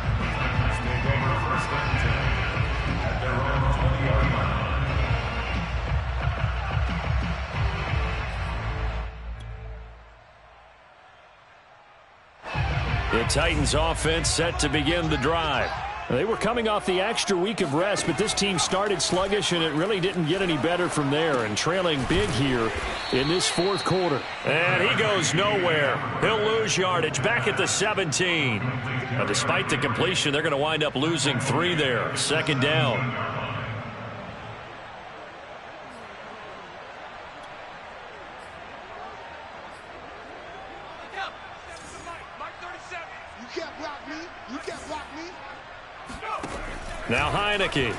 The Titans offense set to begin the drive. They were coming off the extra week of rest, but this team started sluggish, and it really didn't get any better from there, and trailing big here in this fourth quarter. And he goes nowhere. He'll lose yardage back at the 17. Now, despite the completion, they're going to wind up losing 3 there. Second down. Now Heineke.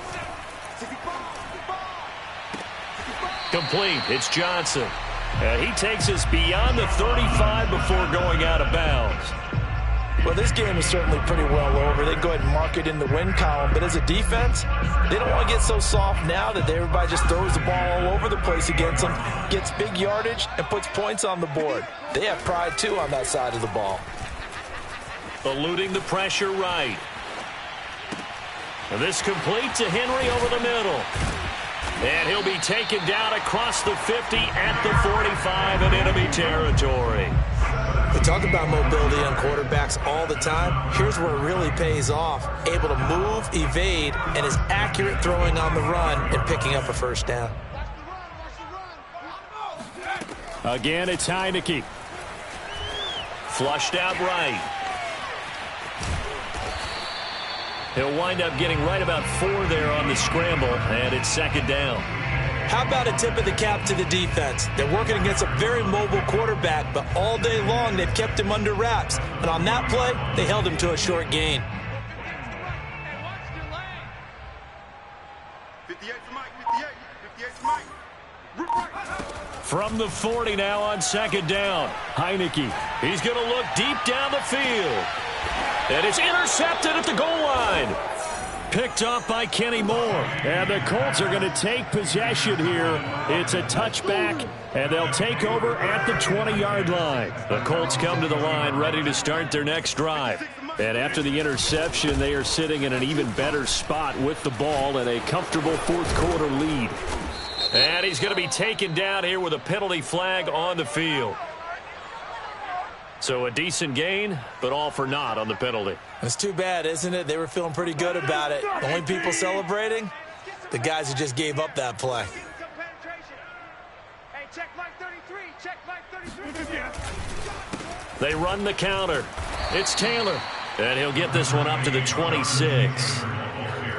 Complete. It's Johnson. And he takes us beyond the 35 before going out of bounds. Well, this game is certainly pretty well over. They go ahead and mark it in the win column. But as a defense, they don't want to get so soft now that everybody just throws the ball all over the place against them, gets big yardage, and puts points on the board. They have pride, too, on that side of the ball. Eluding the pressure right. And this complete to Henry over the middle. And he'll be taken down across the 50 at the 45 in enemy territory. We talk about mobility on quarterbacks all the time. Here's where it really pays off. Able to move, evade, and is accurate throwing on the run and picking up a first down. Again, it's Heineke. Flushed out right. He'll wind up getting right about 4 there on the scramble, and it's second down. How about a tip of the cap to the defense? They're working against a very mobile quarterback, but all day long they've kept him under wraps. And on that play, they held him to a short gain. 58 for Mike, 58 for Mike. From the 40 now on second down. Heineke. He's going to look deep down the field. And it's intercepted at the goal line. Picked up by Kenny Moore. And the Colts are going to take possession here. It's a touchback, and they'll take over at the 20-yard line. The Colts come to the line ready to start their next drive. And after the interception, they are sitting in an even better spot with the ball and a comfortable fourth quarter lead. And he's going to be taken down here with a penalty flag on the field. So a decent gain, but all for naught on the penalty. It's too bad, isn't it? They were feeling pretty good about it. The only people celebrating, the guys who just gave up that play. They run the counter. It's Taylor. And he'll get this one up to the 26.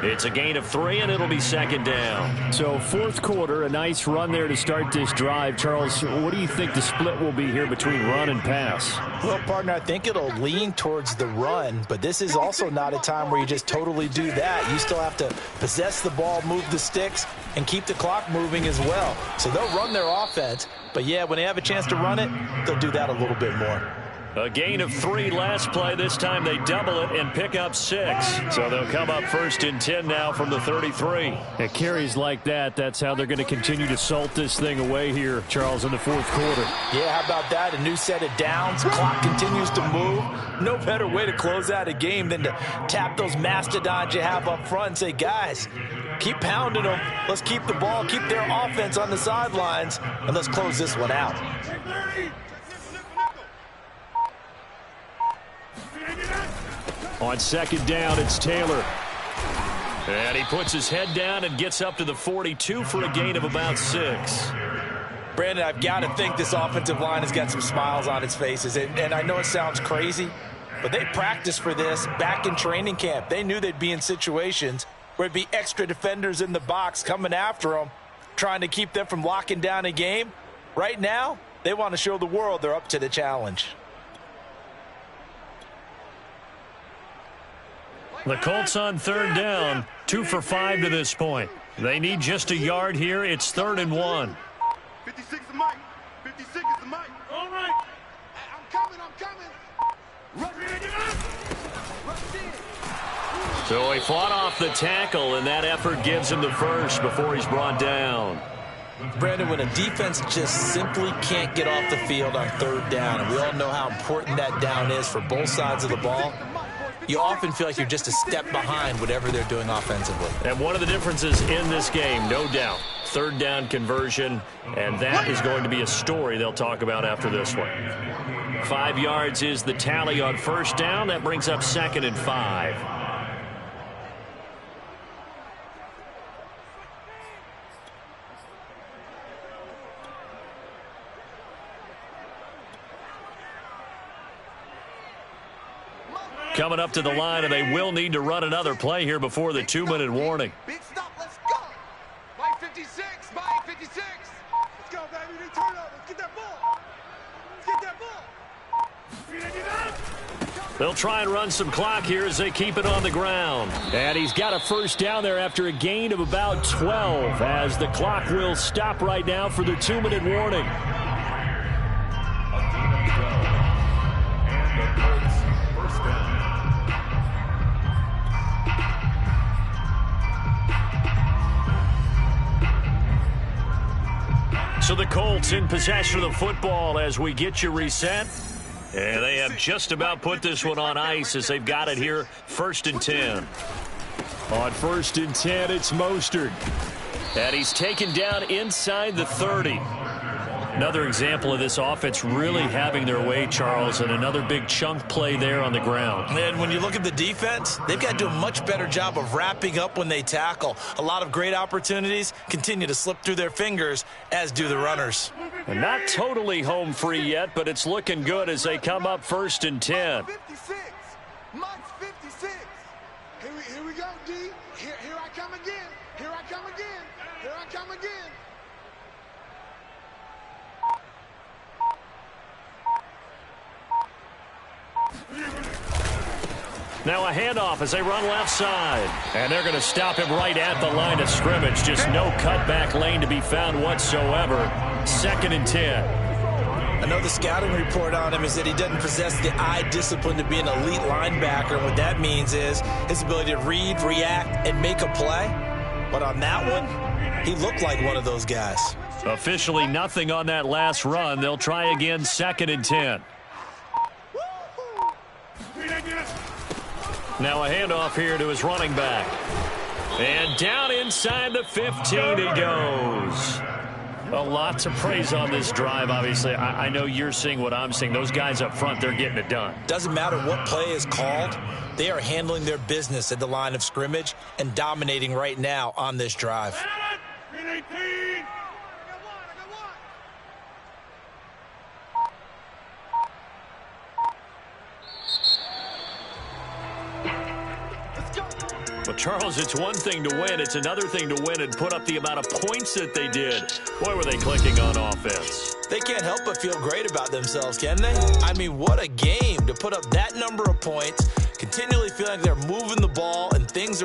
It's a gain of 3, and it'll be second down. So fourth quarter, a nice run there to start this drive. Charles, what do you think the split will be here between run and pass? Well, partner, I think it'll lean towards the run, but this is also not a time where you just totally do that. You still have to possess the ball, move the sticks, and keep the clock moving as well. So they'll run their offense, but yeah, when they have a chance to run it, they'll do that a little bit more. A gain of 3 last play. This time they double it and pick up 6. So they'll come up first and 10 now from the 33. At carries like that, that's how they're going to continue to salt this thing away here, Charles, in the fourth quarter. Yeah, how about that? A new set of downs. Clock continues to move. No better way to close out a game than to tap those mastodons you have up front and say, guys, keep pounding them. Let's keep the ball, keep their offense on the sidelines, and let's close this one out. On second down, it's Taylor. And he puts his head down and gets up to the 42 for a gain of about 6. Brandon, I've got to think this offensive line has got some smiles on its faces. And I know it sounds crazy, But they practiced for this back in training camp. They knew they'd be in situations where it'd be extra defenders in the box coming after them, trying to keep them from locking down a game. Right now, they want to show the world they're up to the challenge. The Colts on third down, 2 for 5 to this point. They need just a yard here. It's 3rd and 1. 56 is the mic. 56 is the mic. All right. I'm coming. So he fought off the tackle, and that effort gives him the first before he's brought down. Brandon, when a defense just simply can't get off the field on third down, and we all know how important that down is for both sides of the ball, you often feel like you're just a step behind whatever they're doing offensively. And one of the differences in this game, no doubt, third down conversion, and that is going to be a story they'll talk about after this one. 5 yards is the tally on first down. That brings up 2nd and 5. Coming up to the line, and they will need to run another play here before the 2-minute warning. Big stop, let's go. Mike 56, Mike 56. Let's go, baby. They turn up. Let's get that ball. They'll try and run some clock here as they keep it on the ground. And he's got a first down there after a gain of about 12, as the clock will stop right now for the 2-minute warning. So the Colts in possession of the football as we get you reset. And they have just about put this one on ice as they've got it here, 1st and 10. On 1st and 10, it's Mostert. And he's taken down inside the 30. Another example of this offense really having their way, Charles, and another big chunk play there on the ground. And when you look at the defense, they've got to do a much better job of wrapping up when they tackle. A lot of great opportunities continue to slip through their fingers, as do the runners. And not totally home free yet, but it's looking good as they come up 1st and 10. 56. Mike's 56. Here we go, D. Here I come again. Here I come again. Here I come again. Now a handoff as they run left side. And they're going to stop him right at the line of scrimmage. Just no cutback lane to be found whatsoever. 2nd and 10. I know the scouting report on him is that he doesn't possess the eye discipline to be an elite linebacker. And what that means is his ability to read, react, and make a play. But on that one, he looked like one of those guys. Officially nothing on that last run. They'll try again, 2nd and 10. Now a handoff here to his running back. And down inside the 15 he goes. A lot to praise on this drive, obviously. I know you're seeing what I'm seeing. Those guys up front, they're getting it done. Doesn't matter what play is called. They are handling their business at the line of scrimmage and dominating right now on this drive. Well, Charles, it's one thing to win. It's another thing to win and put up the amount of points that they did. Boy, were they clicking on offense. They can't help but feel great about themselves, can they? I mean, what a game to put up that number of points, continually feeling like they're moving the ball and things are